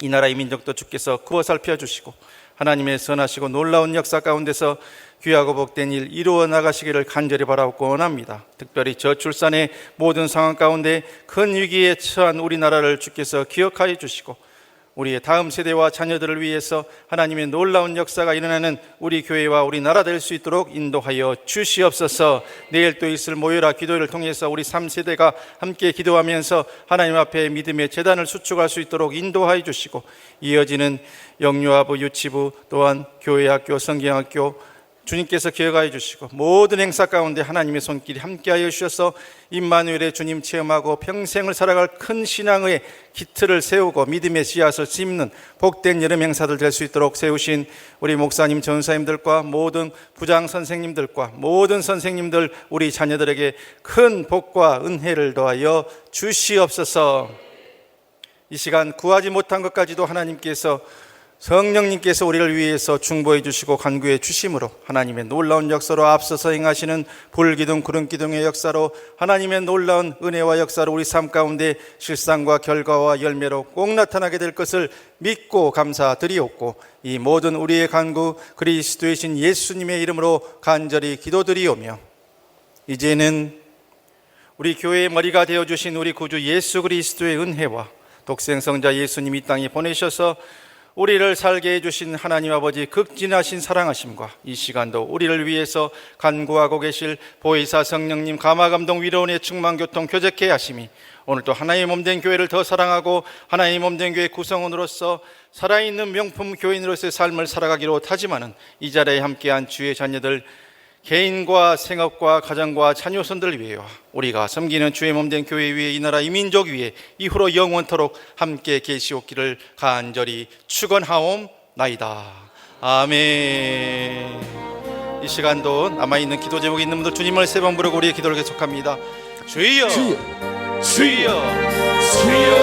이 나라의 민족도 주께서 구워 살펴주시고 하나님의 선하시고 놀라운 역사 가운데서 귀하고 복된 일 이루어 나가시기를 간절히 바라고 원합니다. 특별히 저출산의 모든 상황 가운데 큰 위기에 처한 우리나라를 주께서 기억하여 주시고 우리의 다음 세대와 자녀들을 위해서 하나님의 놀라운 역사가 일어나는 우리 교회와 우리나라 될 수 있도록 인도하여 주시옵소서. 내일 또 있을 모여라 기도를 통해서 우리 3세대가 함께 기도하면서 하나님 앞에 믿음의 재단을 수축할 수 있도록 인도하여 주시고 이어지는 영유아부, 유치부 또한 교회, 학교, 성경학교 주님께서 기억하여 주시고 모든 행사 가운데 하나님의 손길이 함께하여 주셔서 임마누엘의 주님 체험하고 평생을 살아갈 큰 신앙의 기틀을 세우고 믿음의 씨앗을 심는 복된 여름 행사들 될 수 있도록 세우신 우리 목사님, 전사님들과 모든 부장 선생님들과 모든 선생님들 우리 자녀들에게 큰 복과 은혜를 더하여 주시옵소서. 이 시간 구하지 못한 것까지도 하나님께서 성령님께서 우리를 위해서 중보해 주시고 간구해 주심으로 하나님의 놀라운 역사로 앞서서 행하시는 불기둥 구름기둥의 역사로 하나님의 놀라운 은혜와 역사로 우리 삶 가운데 실상과 결과와 열매로 꼭 나타나게 될 것을 믿고 감사드리옵고 이 모든 우리의 간구 그리스도의 신 예수님의 이름으로 간절히 기도드리오며 이제는 우리 교회의 머리가 되어주신 우리 구주 예수 그리스도의 은혜와 독생성자 예수님이 이 땅에 보내셔서 우리를 살게 해주신 하나님 아버지 극진하신 사랑하심과 이 시간도 우리를 위해서 간구하고 계실 보혜사 성령님 감화감동 위로원의 충만교통 교제케 하심이 오늘도 하나님의 몸된 교회를 더 사랑하고 하나님의 몸된 교회 구성원으로서 살아있는 명품 교인으로서의 삶을 살아가기로 다짐하는 이 자리에 함께한 주의 자녀들 개인과 생업과 가정과 자녀손들 위에와 우리가 섬기는 주의 몸된 교회 위에 이 나라 이 민족 위에 이후로 영원토록 함께 계시옵기를 간절히 축원하옵나이다. 아멘. 이 시간도 남아있는 기도 제목이 있는 분들 주님을 세 번 부르고 우리의 기도를 계속합니다. 주여 주여 주여 주여